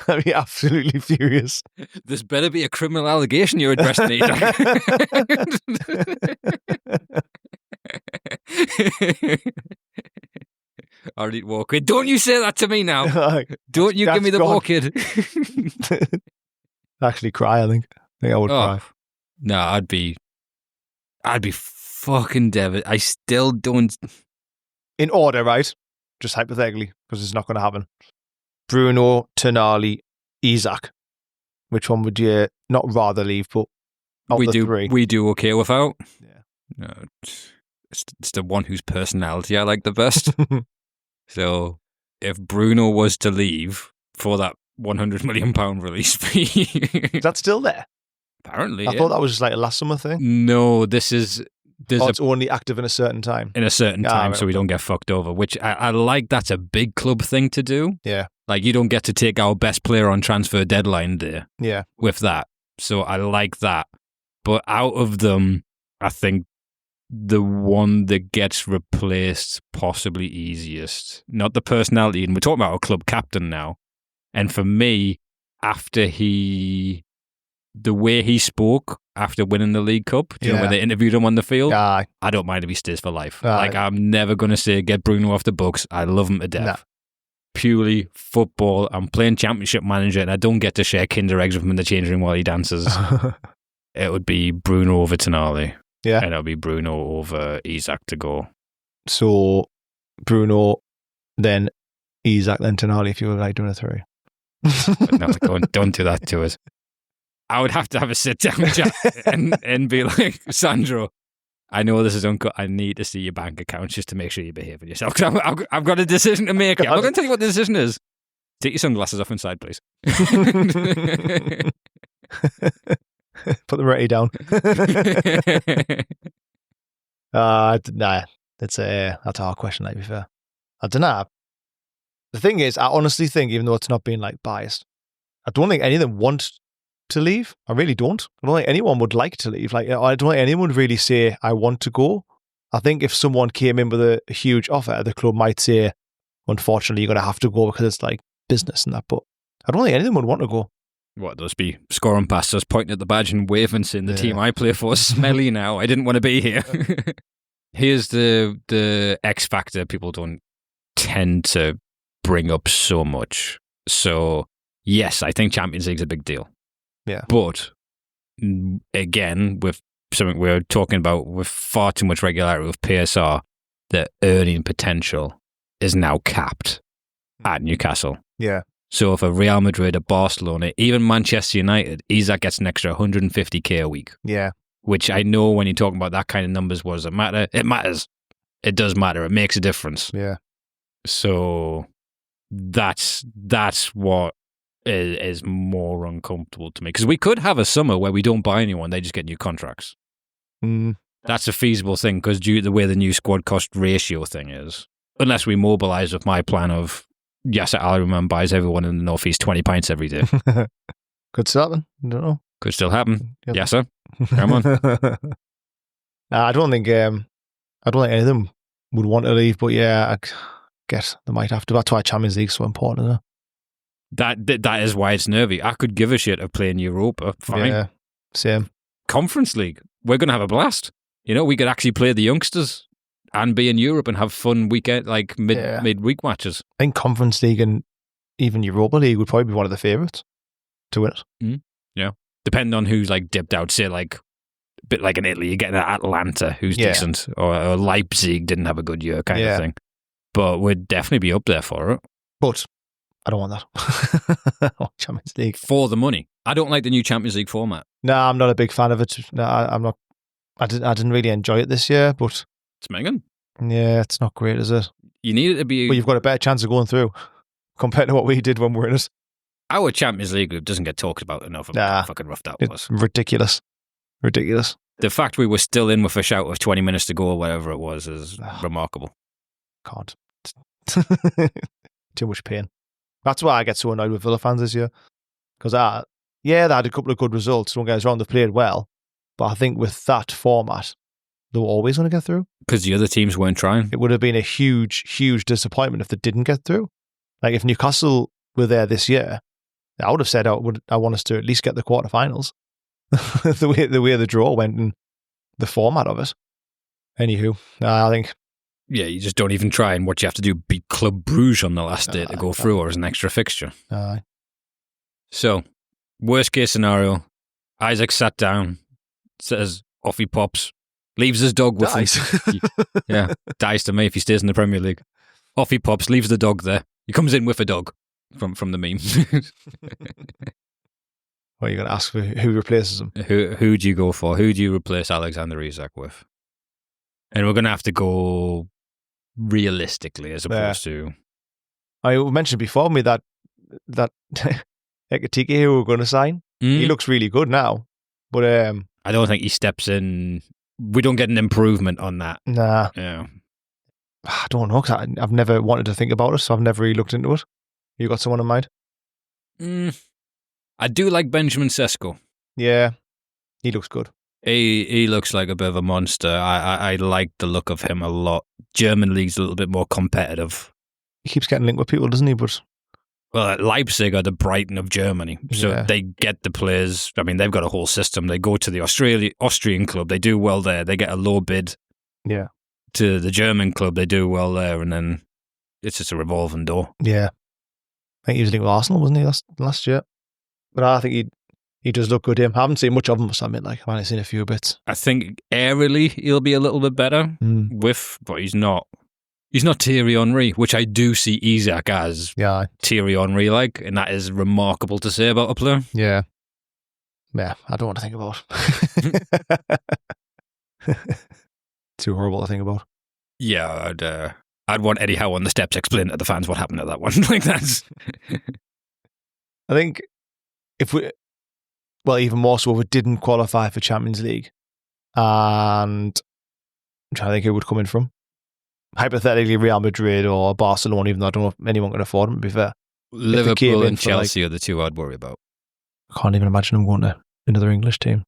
I'd be absolutely furious. There's better be a criminal allegation you're addressing, Isak. All right, walk kid. Don't you say that to me now. Don't you give me the walk kid. Actually cry, I think. I would cry. No, I'd be fucking devastated. I still don't. In order, right? Just hypothetically, because it's not going to happen. Bruno, Tonali, Isak. Which one would you not rather leave, but three? We do okay without. Yeah. No, it's the one whose personality I like the best. So if Bruno was to leave for that £100 million release fee, is that still there? Apparently, I thought that was just like a last summer thing. No, it's only active in a certain time. In a certain time, right, so we don't get fucked over. Which I like. That's a big club thing to do. Yeah, like you don't get to take our best player on transfer deadline day. Yeah, with that. So I like that. But out of them, I think the one that gets replaced possibly easiest, not the personality, and we're talking about a club captain now. And for me, the way he spoke after winning the League Cup, do you know when they interviewed him on the field? I don't mind if he stays for life. Like, I'm never going to say, get Bruno off the books. I love him to death. purely football, I'm playing Championship Manager and I don't get to share Kinder Eggs with him in the changing room while he dances, it would be Bruno over Tonali. Yeah. And it would be Bruno over Isak to go. So Bruno, then Isak, then Tonali if you were like doing a 3. No, don't do that to us. I would have to have a sit down chat and be like, Sandro, I know this is uncut. I need to see your bank accounts just to make sure you behave with yourself. Because I've got a decision to make. I'm not going to tell you what the decision is. Take your sunglasses off inside, please. Put them ready down. Nah, that's a hard question, to be fair. I don't know. The thing is, I honestly think, even though it's not being like biased, I don't think any of them want to leave. I really don't. I don't think anyone would like to leave. Like, I don't think anyone would really say, I want to go. I think if someone came in with a huge offer, the club might say, unfortunately, you're going to have to go because it's like business and that. But I don't think anyone would want to go. What, those be scoring past us, pointing at the badge and waving, saying the team I play for is smelly now. I didn't want to be here. Here's the X factor people don't tend to bring up so much. So, yes, I think Champions League's a big deal. Yeah. But, again, with something we're talking about with far too much regularity with PSR, the earning potential is now capped at Newcastle. Yeah. So if a Real Madrid, a Barcelona, even Manchester United, Isak gets an extra 150k a week. Yeah. Which I know when you're talking about that kind of numbers, what does it matter? It matters. It does matter. It makes a difference. Yeah. So that's what is more uncomfortable to me. Because we could have a summer where we don't buy anyone, they just get new contracts. That's a feasible thing because due to the way the new squad cost ratio thing is. Unless we mobilise with my plan of Yasser Al-Rumayyan buys everyone in the Northeast 20 pints every day. Could still happen. I don't know. Could still happen. Yasser, come on. I don't think any of them would want to leave, but yeah, I guess they might have to. That's why Champions League's so important, isn't it? That is why it's nervy. I could give a shit of playing Europa. Fine. Yeah, same. Conference League, we're going to have a blast. You know, we could actually play the youngsters and be in Europe and have fun weekend, like midweek matches. I think Conference League and even Europa League would probably be one of the favourites to win it. Yeah. Depending on who's like dipped out, say like a bit like in Italy, you're getting an Atlanta who's decent, or Leipzig didn't have a good year kind of thing. But we'd definitely be up there for it. But I don't want that. I want Champions League. For the money. I don't like the new Champions League format. No, I'm not a big fan of it. No, I'm not. I didn't really enjoy it this year, but it's Megan. Yeah, it's not great, is it? You need it to be. But you've got a better chance of going through compared to what we did when we were in it. Our Champions League group doesn't get talked about enough about how fucking rough that was. Ridiculous. The fact we were still in with a shout of 20 minutes to go or whatever it was is remarkable. God. Too much pain. That's why I get so annoyed with Villa fans this year. Because they had a couple of good results. Don't get us wrong, they've played well. But I think with that format, they were always going to get through. Because the other teams weren't trying. It would have been a huge, huge disappointment if they didn't get through. Like if Newcastle were there this year, I would have said I want us to at least get the quarterfinals. the way the draw went and the format of it. Anywho, I think. Yeah, you just don't even try, and what you have to do, beat Club Brugge on the last day to go through, or as an extra fixture. So, worst case scenario, Isaac sat down, says off he pops, leaves his dog with him. Yeah, dies to me if he stays in the Premier League. Off he pops, leaves the dog there. He comes in with a dog from the meme. What are you going to ask for? Who replaces him? Who do you go for? Who do you replace Alexander Isak with? And we're going to have to go realistically as opposed to... I mentioned before me that Ekitike who we're going to sign. He looks really good now. But I don't think he steps in... We don't get an improvement on that. Nah. Yeah. I don't know, because I've never wanted to think about it, so I've never really looked into it. You got someone in mind? I do like Benjamin Sesko. Yeah, he looks good. He looks like a bit of a monster. I like the look of him a lot. German league's a little bit more competitive. He keeps getting linked with people, doesn't he? But well, Leipzig are the Brighton of Germany, so they get the players. I mean, they've got a whole system. They go to the Austrian club, they do well there. They get a low bid. Yeah. To the German club, they do well there, and then it's just a revolving door. Yeah. think he was linked with Arsenal, wasn't he, last year? But I think he does look good, him. I haven't seen much of him, must admit. I've only seen a few bits. I think aerially he'll be a little bit better but he's not Thierry Henry, which I do see Isak as Thierry Henry like, and that is remarkable to say about a player. Yeah. Yeah, I don't want to think about it. Too horrible to think about. Yeah, I'd want Eddie Howe on the steps explaining to the fans what happened to that one. That's. I think even more so if it didn't qualify for Champions League, and I'm trying to think who would come in from. Hypothetically, Real Madrid or Barcelona, even though I don't know if anyone can afford them, to be fair. Liverpool and Chelsea are the two I'd worry about. I can't even imagine them going to another English team.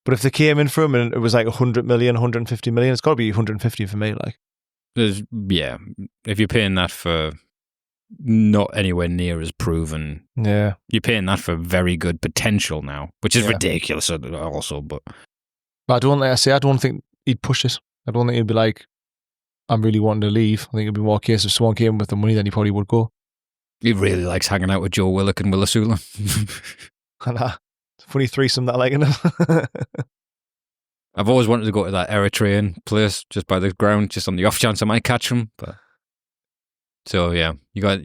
But if they came in for him and it was 100 million, 150 million, it's got to be 150 for me. If you're paying that for not anywhere near as proven, you're paying that for very good potential now, which is ridiculous also. But I don't think he'd push it. I don't think he'd be like, I'm really wanting to leave. I think it'd be more a case if someone came with the money, then he probably would go. He really likes hanging out with Joe Willock and Willa Sula. It's a funny threesome that I like, isn't it? I've always wanted to go to that Eritrean place just by the ground, just on the off chance I might catch him. But so yeah, you got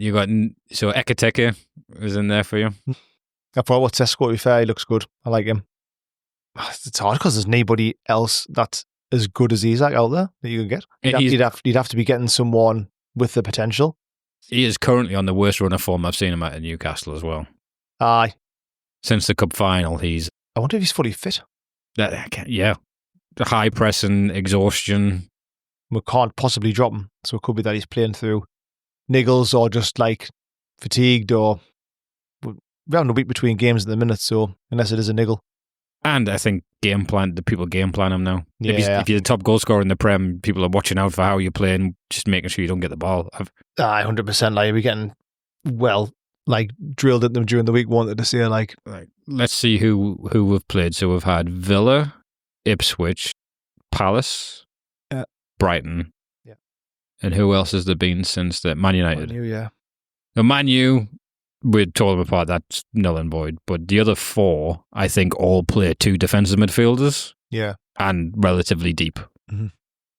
so Ekateke is in there for you. I thought what Tesco, to be fair, he looks good. I like him. It's hard because there's nobody else that's as good as Isak out there that you can get. You'd have to be getting someone with the potential. He is currently on the worst run of form I've seen him at Newcastle as well. Aye. Since the cup final, I wonder if he's fully fit. Yeah. The high pressing, exhaustion. We can't possibly drop him. So it could be that he's playing through niggles or just fatigued, or we're having a week between games at the minute, so unless it is a niggle. And I think the people game plan him now. Yeah. If you're the top goal scorer in the Prem, people are watching out for how you're playing, just making sure you don't get the ball. 100%. We're getting drilled at them during the week. Wanted to say let's see who we've played. So we've had Villa, Ipswich, Palace, Brighton, and who else has there been since that? Man United. Man U, yeah. Now, Man U, we tore them apart. That's null and void. But the other four, I think, all play two defensive midfielders. Yeah, and relatively deep. Mm-hmm.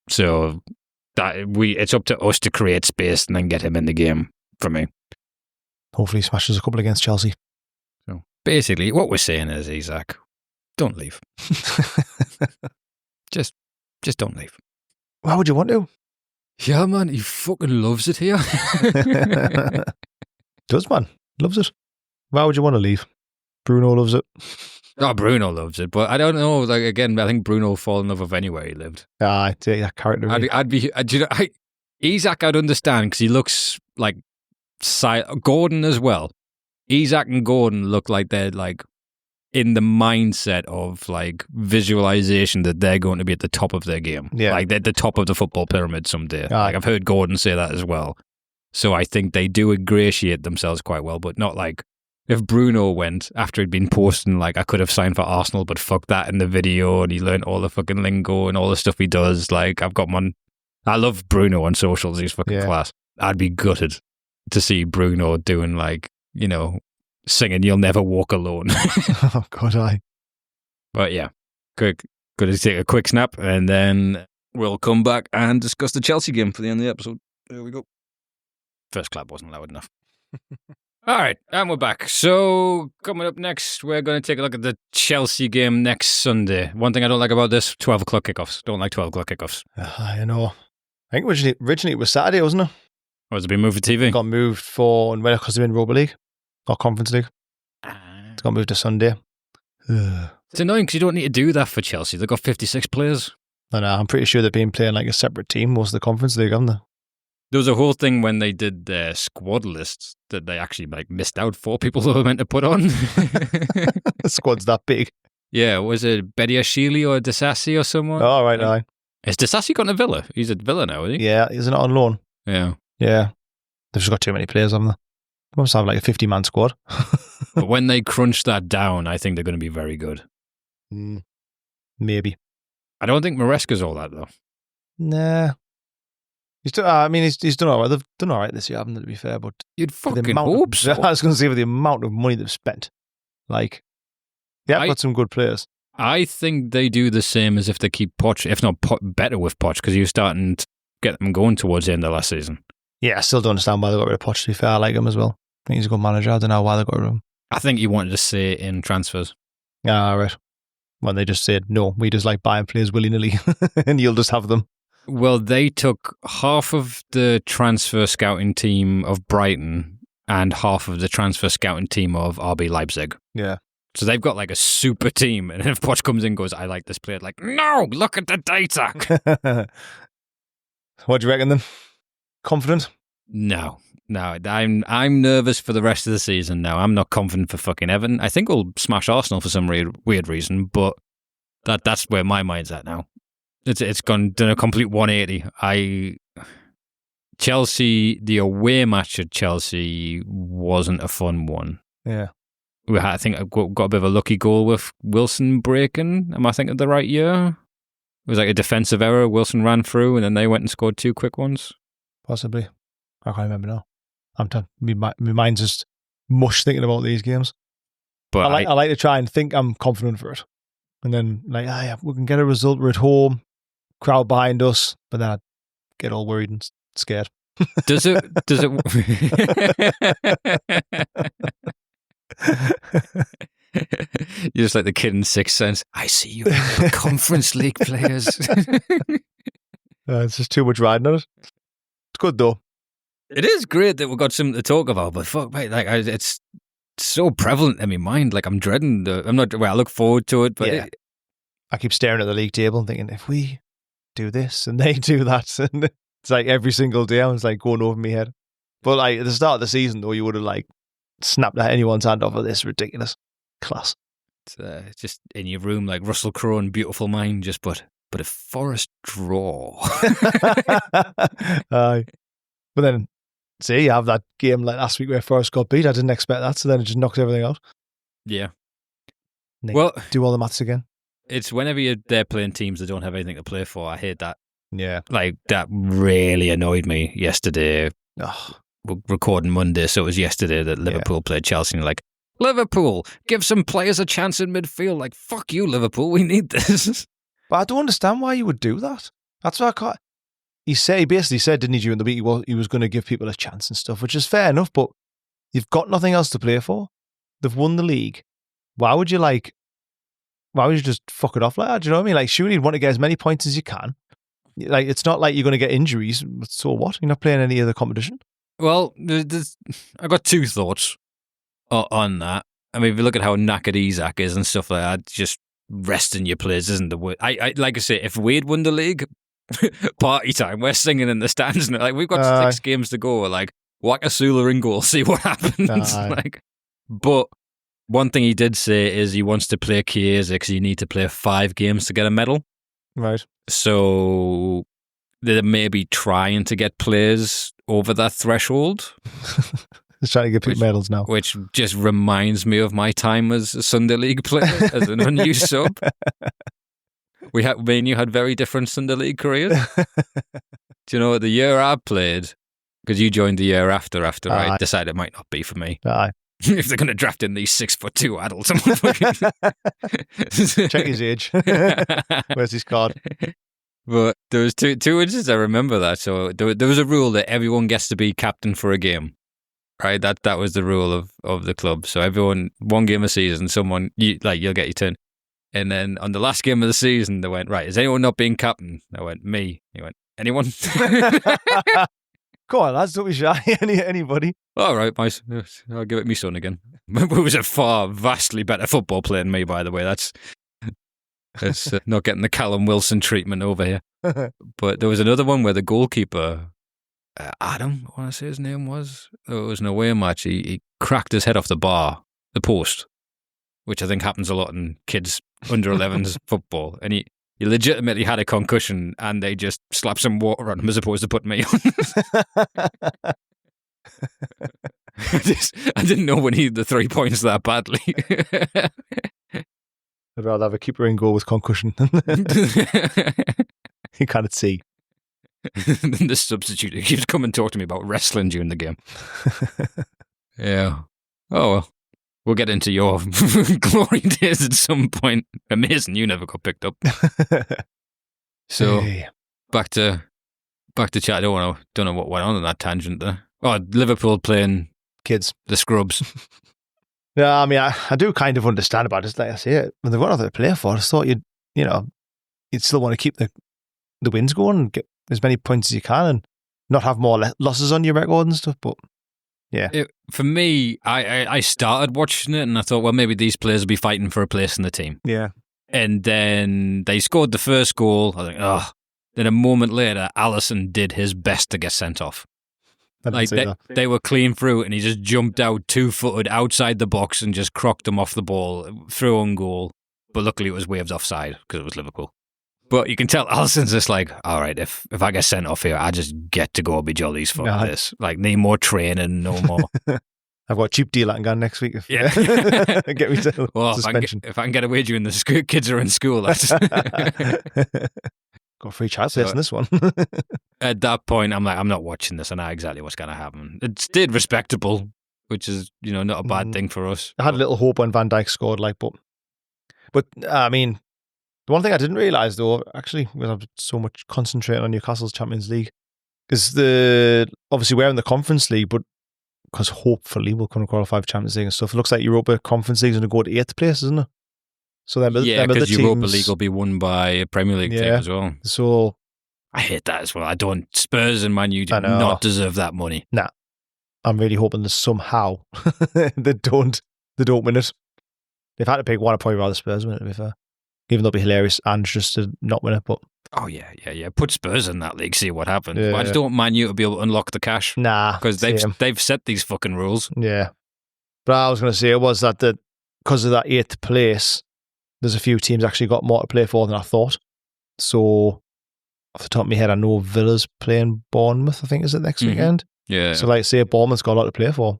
So it's up to us to create space and then get him in the game. For me, hopefully, he smashes a couple against Chelsea. So basically, what we're saying is, Isak, don't leave. just don't leave. Why would you want to? Yeah, man, he fucking loves it here. Does, man. Loves it. Why would you want to leave? Bruno loves it. Oh, Bruno loves it, but I don't know. Again, I think Bruno will fall in love with anywhere he lived. I'd say that character. Isak, I'd understand because he looks like Gordon as well. Isak and Gordon look like they're in the mindset of visualization that they're going to be at the top of their game. Yeah. They're at the top of the football pyramid someday. Aye. I've heard Gordon say that as well. So I think they do ingratiate themselves quite well, but not if Bruno went after he'd been posting I could have signed for Arsenal, but fuck that in the video, and he learned all the fucking lingo and all the stuff he does. I've got one. I love Bruno on socials. He's fucking class. I'd be gutted to see Bruno doing singing "You'll Never Walk Alone." Oh God, aye. But yeah, going to take a quick snap, and then we'll come back and discuss the Chelsea game for the end of the episode. There we go. First clap wasn't loud enough. All right, and we're back. So coming up next, we're going to take a look at the Chelsea game next Sunday. One thing I don't like about this, 12 o'clock kickoffs. Don't like 12 o'clock kickoffs. I know. I think originally it was Saturday, wasn't it? Or has it been moved to TV? It got moved because they're in Rugby League or Conference League. It's got moved to Sunday. It's annoying because you don't need to do that for Chelsea. They've got 56 players. I know. I'm pretty sure they've been playing a separate team most of the Conference League, haven't they? There was a whole thing when they did their squad lists that they actually missed out 4 people who were meant to put on. The squad's that big. Yeah, was it Bediashile or Disasi or someone? Oh, right, aye. Has Disasi gone to Villa? He's at Villa now, isn't he? Yeah, isn't it on loan? Yeah. Yeah. They've just got too many players, haven't they? They must have a 50-man squad. But when they crunch that down, I think they're going to be very good. Maybe. I don't think Maresca's all that, though. Nah. He's done all right. They've done all right this year, haven't they, to be fair? But You'd for the fucking amount hope of, so. I was going to say, with the amount of money they've spent, like, they've got some good players. I think they do the same as if they keep Poch, if not better with Poch, because he was starting to get them going towards the end of last season. Yeah, I still don't understand why they got rid of Poch, to be fair. I like him as well. I think he's a good manager. I don't know why they got rid of him. I think he wanted to say in transfers. Ah, right. When they just said, no, we just like buying players willy-nilly and you'll just have them. Well, they took half of the transfer scouting team of Brighton and half of the transfer scouting team of RB Leipzig. Yeah. So they've got like a super team. And if Poch comes in and goes, I like this player, like, no, look at the data. What do you reckon then? Confident? No. I'm nervous for the rest of the season now. I'm not confident for fucking Everton. I think we'll smash Arsenal for some weird reason, but that's where my mind's at now. It's done a complete 180. Chelsea, the away match at Chelsea wasn't a fun one. Yeah. I think I got a bit of a lucky goal with Wilson breaking. Am I thinking of the right year? It was like a defensive error. Wilson ran through and then they went and scored 2 quick ones. Possibly. I can't remember now. I'm done. My mind's just mush thinking about these games. But I like to try and think I'm confident for it. And then, like, yeah, we can get a result. We're at home, crowd behind us. But then I get all worried and scared. Does it? You're just like the kid in Sixth Sense. I see you Conference League players. It's just too much riding on it. It's good though. It is great that we've got something to talk about, but fuck, mate, like it's so prevalent in my mind. Like I'm dreading I look forward to it, but yeah. I keep staring at the league table and thinking, if we do this and they do that, and it's like every single day I was like going over my head. But like at the start of the season, though, you would have like snapped anyone's hand off of this ridiculous class. It's just in your room, like Russell Crowe and Beautiful Mind, just but a Forest draw. But then, see, you have that game like last week where Forest got beat. I didn't expect that, so then it just knocked everything out. Yeah. Well, do all the maths again. It's whenever they're playing teams that don't have anything to play for. I hate that. Yeah. Like, that really annoyed me yesterday. Oh. We're recording Monday, so it was yesterday that Liverpool played Chelsea, and you're like, Liverpool, give some players a chance in midfield. Like, fuck you, Liverpool, we need this. But I don't understand why you would do that. That's what I can't... He basically said, didn't he, during the week, he was going to give people a chance and stuff, which is fair enough, but you've got nothing else to play for. They've won the league. Why would you just fuck it off like that? Do you know what I mean? Like, surely you'd want to get as many points as you can. Like, it's not like you're going to get injuries. So what? You're not playing any other competition? Well, I got 2 thoughts on that. I mean, if you look at how knackered Isak is and stuff like that, just resting your players isn't the way. I like I say, if Wade won the league, party time, we're singing in the stands. Like, we've got 6 games to go. We're like, whack a Sula in goal, see what happens. Like, but one thing he did say is he wants to play Chiesa because you need to play 5 games to get a medal. Right. So they're maybe trying to get players over that threshold. He's trying to get people medals now. Which just reminds me of my time as a Sunday League player, as an unused sub. Me and you had very different Sunday League careers. Do you know, the year I played, because you joined the year after I decided it might not be for me. Aye. If they're going to draft in these 6'2" adults, I'm check his age. Where's his card? But there was two instances I remember that. So there was a rule that everyone gets to be captain for a game, right? That was the rule of the club. So everyone, one game a season, you'll get your turn. And then on the last game of the season, they went, right, is anyone not being captain? I went, me. He went, anyone? Go on, lads, don't be shy. Anybody. All right, I'll give it my son again. Who was a vastly better football player than me, by the way. That's not getting the Callum Wilson treatment over here. But there was another one where the goalkeeper, Adam, I want to say his name was, it was an away match. He cracked his head off the post, which I think happens a lot in kids under 11s football. And he legitimately had a concussion and they just slapped some water on him as opposed to putting me on. I didn't know we needed the 3 points that badly. I'd rather have a keeper in goal with concussion. You can't see. The substitute who keeps coming and talk to me about wrestling during the game. Yeah. Oh, well. We'll get into your glory days at some point. Amazing, you never got picked up. So, Hey. back to chat. I don't know what went on that tangent there. Oh, Liverpool playing Kids. the scrubs. Yeah, I mean, I do kind of understand about it. Like I say, when they've got nothing to play for, I just thought you'd still want to keep the wins going and get as many points as you can and not have more losses on your record and stuff. But yeah, For me, I started watching it and I thought, well, maybe these players will be fighting for a place in the team. yeah, And then they scored the first goal. I think, oh. Then a moment later, Alisson did his best to get sent off. Like they were clean through and he just jumped out 2-footed outside the box and just crocked them off the ball, through on goal. But luckily it was waved offside because it was Liverpool. But you can tell Alisson's just like, all right, if I get sent off here, I just get to go be jollies for this. Like, need more training, no more. I've got a cheap deal I can go next week. Yeah. Get me to well, suspension. if I can get a wager when the kids are in school, that's... Got free childcare in this one. At that point, I'm like, I'm not watching this. I know exactly what's going to happen. It stayed respectable, which is, not a bad thing for us. I had a little hope when Van Dijk scored, but I mean, the one thing I didn't realise though, actually, because I'm so much concentrating on Newcastle's Champions League, is obviously we're in the Conference League, but because hopefully we'll come and qualify for Champions League and stuff, it looks like Europa Conference League is going to go to 8th place, isn't it? So because Europa League will be won by a Premier League team as well. So I hate that as well. Spurs and Man U do not deserve that money. Nah, I'm really hoping that somehow they don't win it. They've had to pick one. I'd probably rather Spurs win it, to be fair. Even though it'd be hilarious and just to not win it. But oh yeah. Put Spurs in that league, see what happens. Yeah, but I just don't want Man U to be able to unlock the cash. Nah, because they've set these fucking rules. Yeah, but I was going to say was that because of that 8th place, there's a few teams actually got more to play for than I thought. So off the top of my head, I know Villa's playing Bournemouth. I think is it next weekend. Yeah. So like say Bournemouth's got a lot to play for.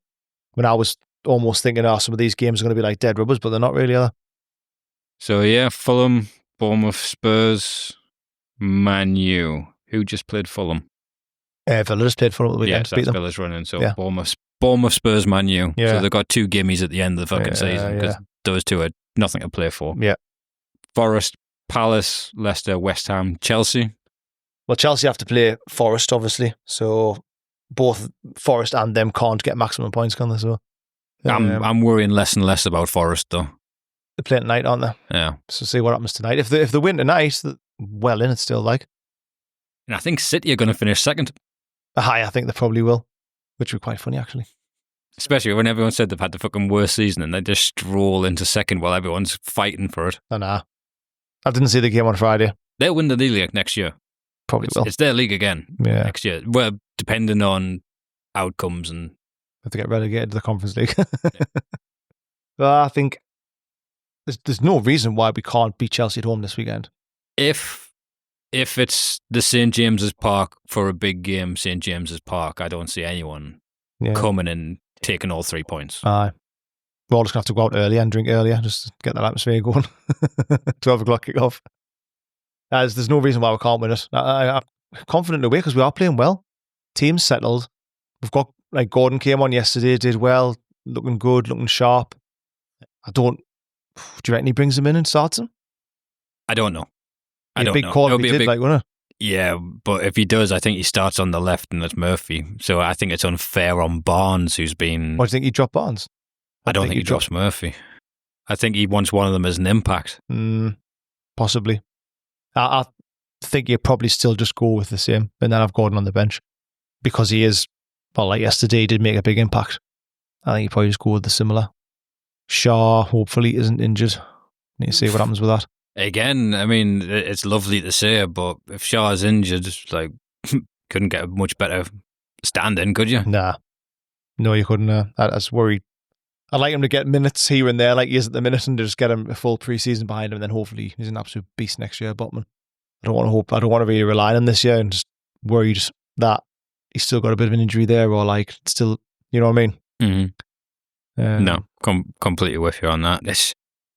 When I was almost thinking, some of these games are going to be like dead rubbers, but they're not really, are they? So yeah, Fulham, Bournemouth, Spurs, Man U. Who just played Fulham? Villa just played Fulham at the weekend. Yes, that's Villa's running. So yeah. Bournemouth, Spurs, Man U. Yeah. So they've got 2 gimmies at the end of the fucking season because those 2 are nothing to play for. Yeah. Forest, Palace, Leicester, West Ham, Chelsea. Well, Chelsea have to play Forest, obviously. So both Forest and them can't get maximum points, can they? So I'm worrying less and less about Forest, though. They're playing tonight, aren't they? Yeah. So see what happens tonight. If they win tonight, well in it still, like. And I think City are going to finish second. I think they probably will, which would be quite funny, actually. Especially when everyone said they've had the fucking worst season and they just stroll into second while everyone's fighting for it. I didn't see the game on Friday. They'll win the league next year. Probably will. It's their league again next year. Well, depending on outcomes and... If they get relegated to the Conference League. Well, I think there's no reason why we can't beat Chelsea at home this weekend. If it's the St. James's Park for a big game, St. James's Park, I don't see anyone coming and taking all 3 points. Aye. We're all just going to have to go out earlier and drink earlier, just to get that atmosphere going. 12 o'clock kick-off. There's no reason why we can't win it. I'm confident in a way because we are playing well. Team's settled. We've got, like, Gordon came on yesterday, did well, looking good, looking sharp. Do you reckon he brings him in and starts him? I don't know. A big call if he did, wouldn't it? Yeah, but if he does, I think he starts on the left and it's Murphy. So I think it's unfair on Barnes, who's been... What do you think he dropped Barnes? I don't think he drops Murphy. I think he wants one of them as an impact. Possibly. I think you'd probably still just go with the same and then have Gordon on the bench because he is, well, like yesterday, he did make a big impact. I think you probably just go with the similar. Shaw hopefully isn't injured. Need to see what happens with that. Again, I mean, it's lovely to say, but if Shaw is injured, like, couldn't get a much better stand-in, could you? Nah. No, you couldn't. I was worried. I'd like him to get minutes here and there like he is at the minute and to just get him a full pre-season behind him and then hopefully he's an absolute beast next year, Botman. I don't want to really rely on him this year and just worried that he's still got a bit of an injury there or like still, you know what I mean? Mm-hmm. No, completely with you on that.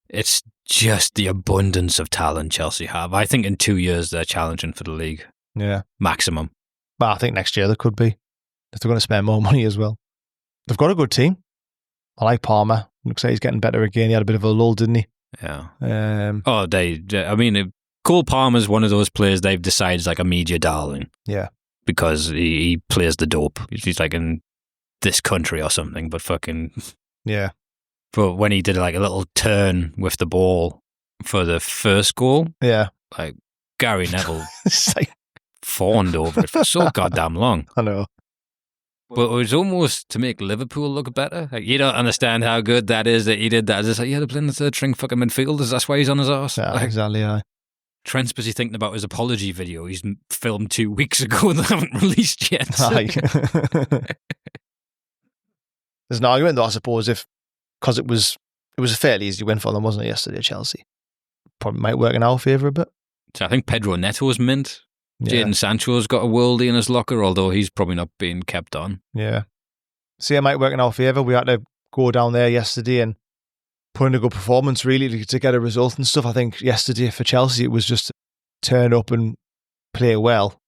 It's just the abundance of talent Chelsea have. I think in 2 years they're challenging for the league. Yeah. Maximum. But I think next year there could be, if they're going to spend more money as well. They've got a good team. I like Palmer. Looks like he's getting better again. He had a bit of a lull, didn't he? Yeah. Um, Cole Palmer's one of those players they've decided is like a media darling. Yeah. Because he plays the dope. He's like in this country or something, but fucking... Yeah. But when he did like a little turn with the ball for the first goal, Yeah. like Gary Neville It's like, fawned over it for so goddamn long. I know. But it was almost to make Liverpool look better. Like, you don't understand how good that is that he did that. It's just like, yeah, they're playing the third string fucking midfielders. That's why he's on his arse. Yeah, Like, exactly. Yeah. Trent's busy thinking about his apology video he's filmed 2 weeks ago and they haven't released yet. Aye. There's an argument though, I suppose, because it was a fairly easy win for them, wasn't it, yesterday at Chelsea? Probably might work in our favour a bit. So I think Pedro Neto's mint. Yeah. Jadon Sancho's got a worldie in his locker, although he's probably not being kept on. Yeah. See, it might work in our favour. We had to go down there yesterday and put in a good performance, really, to get a result and stuff. I think yesterday for Chelsea, it was just turn up and play well.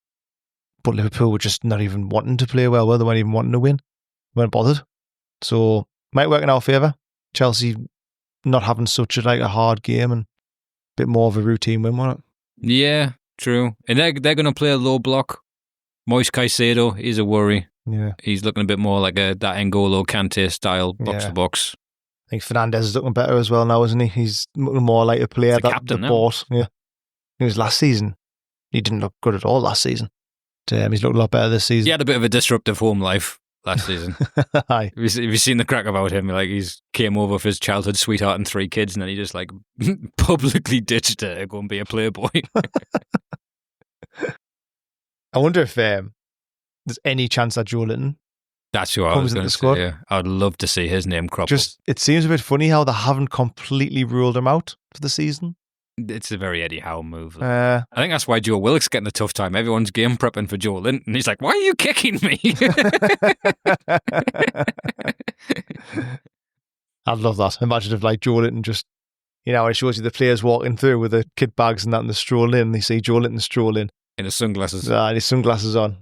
But Liverpool were just not even wanting to play well. They weren't even wanting to win. They weren't bothered. So, might work in our favour. Chelsea not having such a hard game and a bit more of a routine win, won't it? Yeah, true. And they're going to play a low block. Moise Caicedo is a worry. Yeah. He's looking a bit more like that N'Golo Kante style box to box. I think Fernandes is looking better as well now, isn't he? He's looking more like a player He's the captain now. Bought. Yeah. It was last season. He didn't look good at all last season. He's looked a lot better this season. He had a bit of a disruptive home life last season. Aye. Have you seen the crack about him? Like, he's came over for his childhood sweetheart and 3 kids, and then he just like publicly ditched her to go and be a playboy. I wonder if there's any chance that Joe Linton That's who I was going to say. Yeah. I'd love to see his name crop up. It seems a bit funny how they haven't completely ruled him out for the season. It's a very Eddie Howe move. I think that's why Joe Willock's getting a tough time. Everyone's game prepping for Joe Linton. He's like, why are you kicking me? I'd love that. Imagine if Joe Linton just, it shows you the players walking through with the kit bags and that and they stroll in and they see Joe Linton stroll in. In his sunglasses. And his sunglasses on.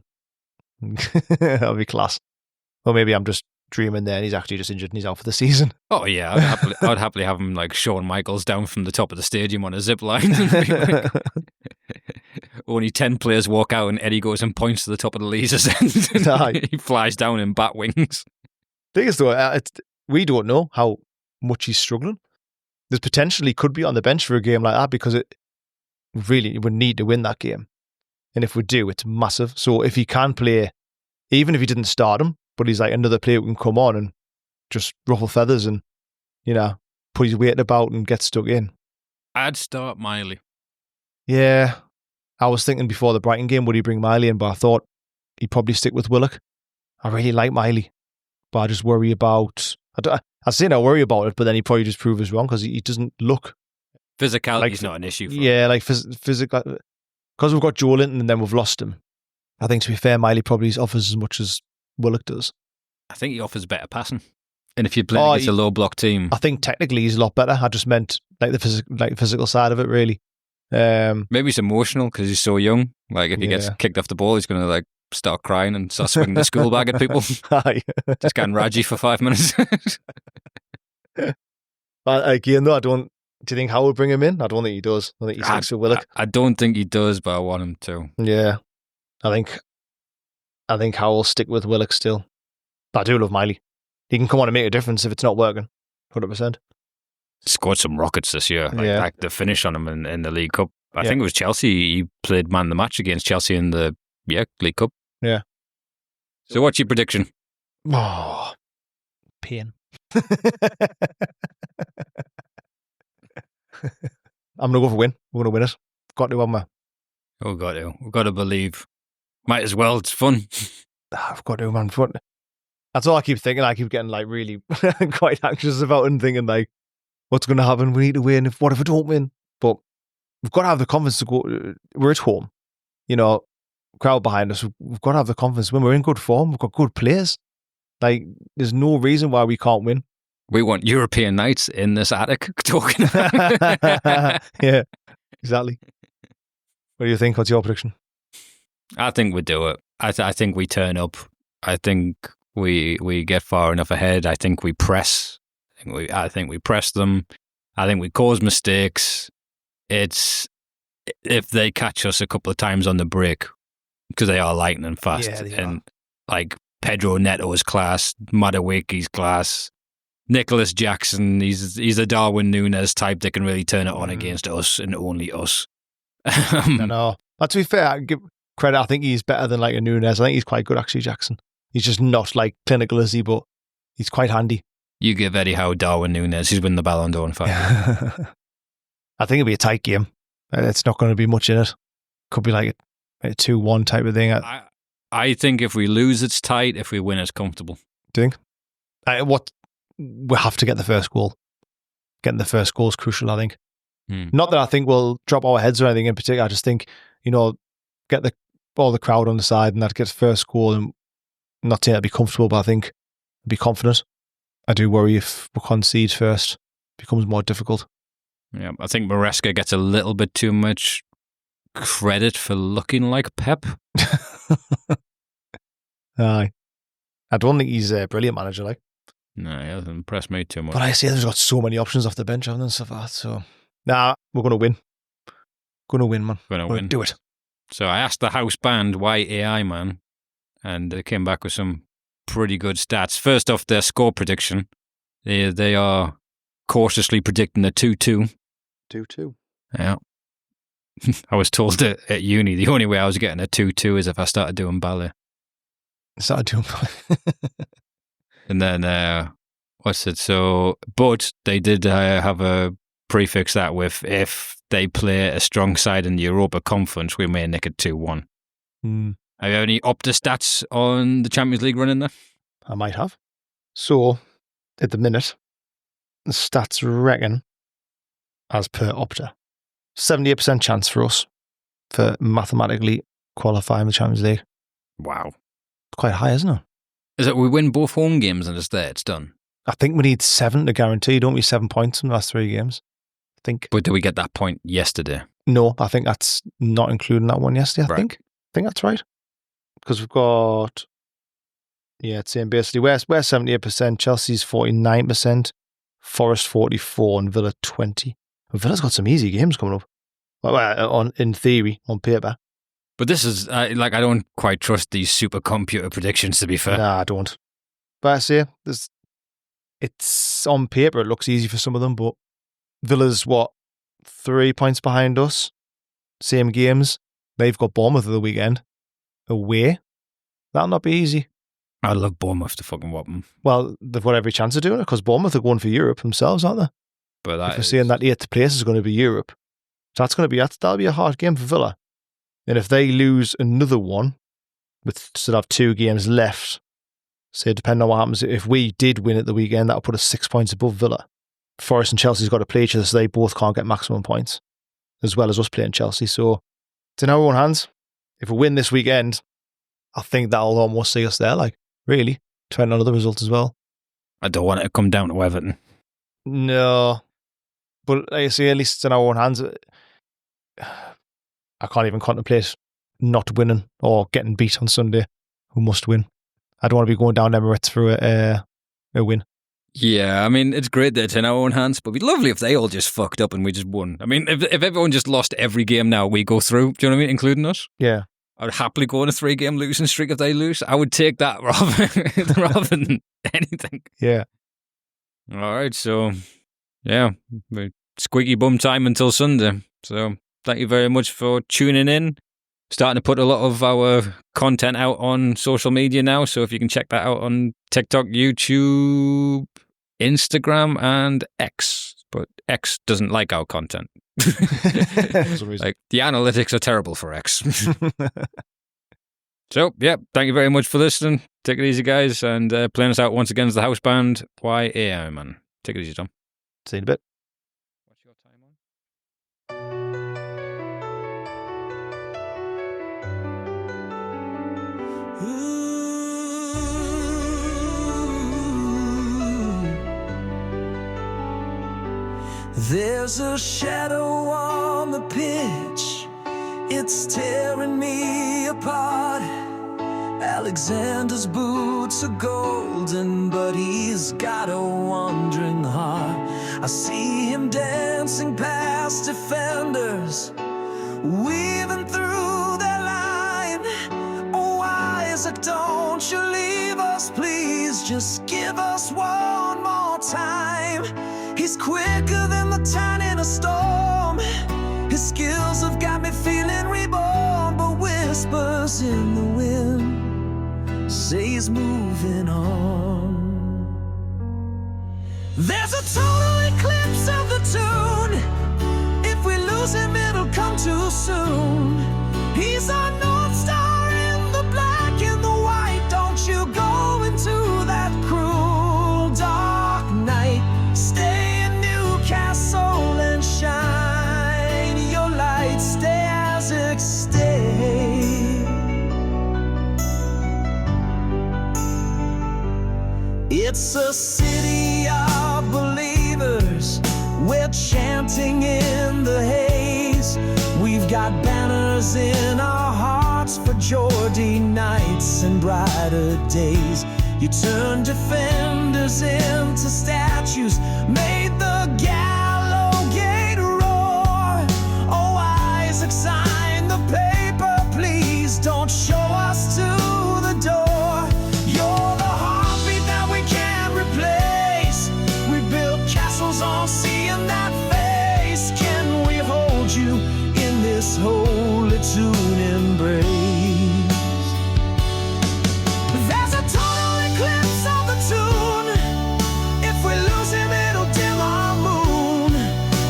That'll be class. Or maybe I'm just dreaming there and he's actually just injured and he's out for the season. Oh yeah, I'd happily have him like Shawn Michaels down from the top of the stadium on a zip line. Only 10 players walk out and Eddie goes and points to the top of the Leazer's end. He flies down in bat wings. Thing is though, we don't know how much he's struggling. There's potentially could be on the bench for a game like that because it really would need to win that game. And if we do, it's massive. So if he can play, even if he didn't start him, but he's like another player who can come on and just ruffle feathers and, put his weight about and get stuck in. I'd start Miley. Yeah. I was thinking before the Brighton game, would he bring Miley in? But I thought he'd probably stick with Willock. I really like Miley, but I just worry about... I say I worry about it, but then he probably just prove us wrong because he doesn't look... Physicality is not an issue for him. Yeah, physical... Because we've got Joe Linton and then we've lost him. I think, to be fair, Miley probably offers as much as Willock does. I think he offers better passing. And if you're playing against a low block team... I think technically he's a lot better. I just meant the physical side of it, really. Maybe he's emotional because he's so young. Like, if he gets kicked off the ball, he's going to start crying and start swinging the school bag at people. Just getting Raji for 5 minutes. Again, though, do you think Howe would bring him in? I don't think he does. I think he sticks with Willock. I don't think he does, but I want him to. Yeah. I think Howe will stick with Willock still. But I do love Miley. He can come on and make a difference if it's not working. 100%. Scored some rockets this year. Like the finish on him in the League Cup. I think it was Chelsea. He played man the match against Chelsea in the League Cup. Yeah. So what's your prediction? Oh, pain. I'm going to go for win. We're going to win it. Got to, haven't we? Oh, got to. We've got to believe. Might as well. It's fun. I've got to, man. That's all I keep thinking. I keep getting really quite anxious about it and thinking what's going to happen? We need to win. What if I don't win? But we've got to have the confidence to go. We're at home. Crowd behind us. We've got to have the confidence when we're in good form. We've got good players. There's no reason why we can't win. We want European nights in this attic talking. Yeah, exactly. What do you think? What's your prediction? I think we do it. I think we turn up. I think we get far enough ahead. I think we press. I think we press them. I think we cause mistakes. It's if they catch us a couple of times on the break, because they are lightning fast. Yeah, they and are. like Pedro Neto's class, Madueke's class, Nicholas Jackson, he's a Darwin Núñez type that can really turn it on against us and only us. No. But to be fair, I give credit. I think he's better than like a Núñez. I think he's quite good, actually, Jackson. He's just not like clinical, is he? But he's quite handy. You give Eddie Howe Darwin Núñez, he's winning the Ballon d'Or in fact. I think it'll be a tight game. It's not going to be much in it. Could be like a 2-1 type of thing. I think if we lose, it's tight. If we win, it's comfortable. Do you think? We have to get the first goal. Getting the first goal is crucial, I think. Not that I think we'll drop our heads or anything in particular. I just think, get all the crowd on the side and that gets first goal. And I'm not saying it'll be comfortable, but I think I'll be confident. I do worry if we concede first, it becomes more difficult. Yeah, I think Maresca gets a little bit too much credit for looking like Pep. Aye. I don't think he's a brilliant manager, like. No, he hasn't impressed me too much. But I see there's got so many options off the bench, haven't there, and stuff like that. So, we're going to win. Going to win, man. Going to win. Do it. So I asked the house band, why AI, man? And they came back with some pretty good stats. First off, their score prediction. They are cautiously predicting a 2-2. 2-2. Yeah. I was told at uni the only way I was getting a 2-2 is if I started doing ballet. And then, what's it? So, but they did have a prefix that with if they play a strong side in the Europa Conference, we may nick it 2-1. Have you any Opta stats on the Champions League running there? I might have. So, at the minute, the stats reckon, as per Opta, 78% chance for us for mathematically qualifying the Champions League. Wow. It's quite high, isn't it? Is it we win both home games and it's there, it's done? I think we need 7 to guarantee, don't we? 7 points in the last 3 games. I think. But did we get that point yesterday? No, I think that's not including that one yesterday, I think. I think that's right. Because we've got, it's saying basically we're 78%, Chelsea's 49%, Forest 44%, and Villa 20%. Villa's got some easy games coming up. Well, in theory, on paper. But this is, I don't quite trust these supercomputer predictions, to be fair. Nah, I don't. But I say, it's on paper, it looks easy for some of them, but Villa's, 3 points behind us? Same games. They've got Bournemouth of the weekend. Away. That'll not be easy. I'd love Bournemouth to fucking whop them. Well, they've got every chance of doing it, because Bournemouth are going for Europe themselves, aren't they? But if we're saying that 8th place is going to be Europe, so that'll be a hard game for Villa. And if they lose another one, with still have 2 games left, say depending on what happens, if we did win at the weekend, that'll put us 6 points above Villa. Forest and Chelsea's got to play each other, so they both can't get maximum points, as well as us playing Chelsea. So it's in our own hands. If we win this weekend, I think that'll almost see us there, really, depending on other results as well. I don't want it to come down to Everton. No. But like I say, at least it's in our own hands. I can't even contemplate not winning or getting beat on Sunday. We must win. I don't want to be going down Emirates for a win. Yeah, I mean, it's great that it's in our own hands, but it'd be lovely if they all just fucked up and we just won. I mean, if everyone just lost every game now we go through, do you know what I mean, including us? Yeah. I would happily go on a 3-game losing streak if they lose. I would take that rather than anything. Yeah. All right, so, yeah, squeaky bum time until Sunday. So, thank you very much for tuning in. Starting to put a lot of our content out on social media now, so if you can check that out on TikTok, YouTube, Instagram, and X. But X doesn't like our content. The analytics are terrible for X. So, yeah, thank you very much for listening. Take it easy, guys, and playing us out once again as the house band. YAI, man. Take it easy, Tom. See you in a bit. What's your time on? There's a shadow on the pitch, it's tearing me apart. Alexander's boots are golden, but he's got a wandering heart. I see him dancing past defenders, weaving through their line. Oh, Isaac, don't you leave us, please. Just give us one more time. He's quicker than the tide in a storm. His skills have got me feeling reborn, but whispers in the wind say he's moving on. There's a total eclipse of the tune. If we lose him, it'll come too soon. He's our North Star in the black and the white. Don't you go into that cruel dark night. Stay in Newcastle and shine your light. Stay, Isaac, stay. It's a city of believers. We're chanting in the haze. We've got banners in our hearts for Geordie nights and brighter days. You turned defenders into statues, made the gallow gate roar. Oh, Isaac, sign the paper, please. Don't show us to the door. You're the heartbeat that we can't replace. We built castles on seeing that face. Can we hold you in this holy tune embrace? There's a total eclipse of the tune. If we lose him, it'll dim our moon.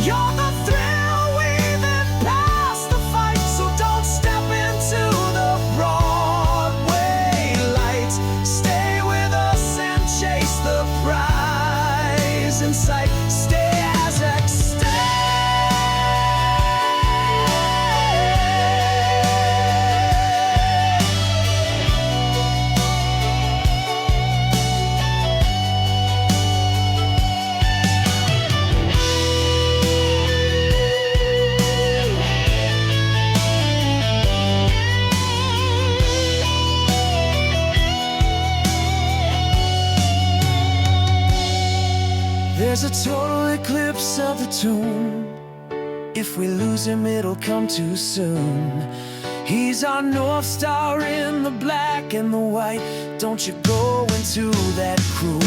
You're the thrill weaving past the fight, so don't step into the Broadway lights. Stay with us and chase the prize in sight. Stay, Isaac, stay. There's a total eclipse of the tune. If we lose him, it'll come too soon. He's our North Star in the black and the white. Don't you go into that cruel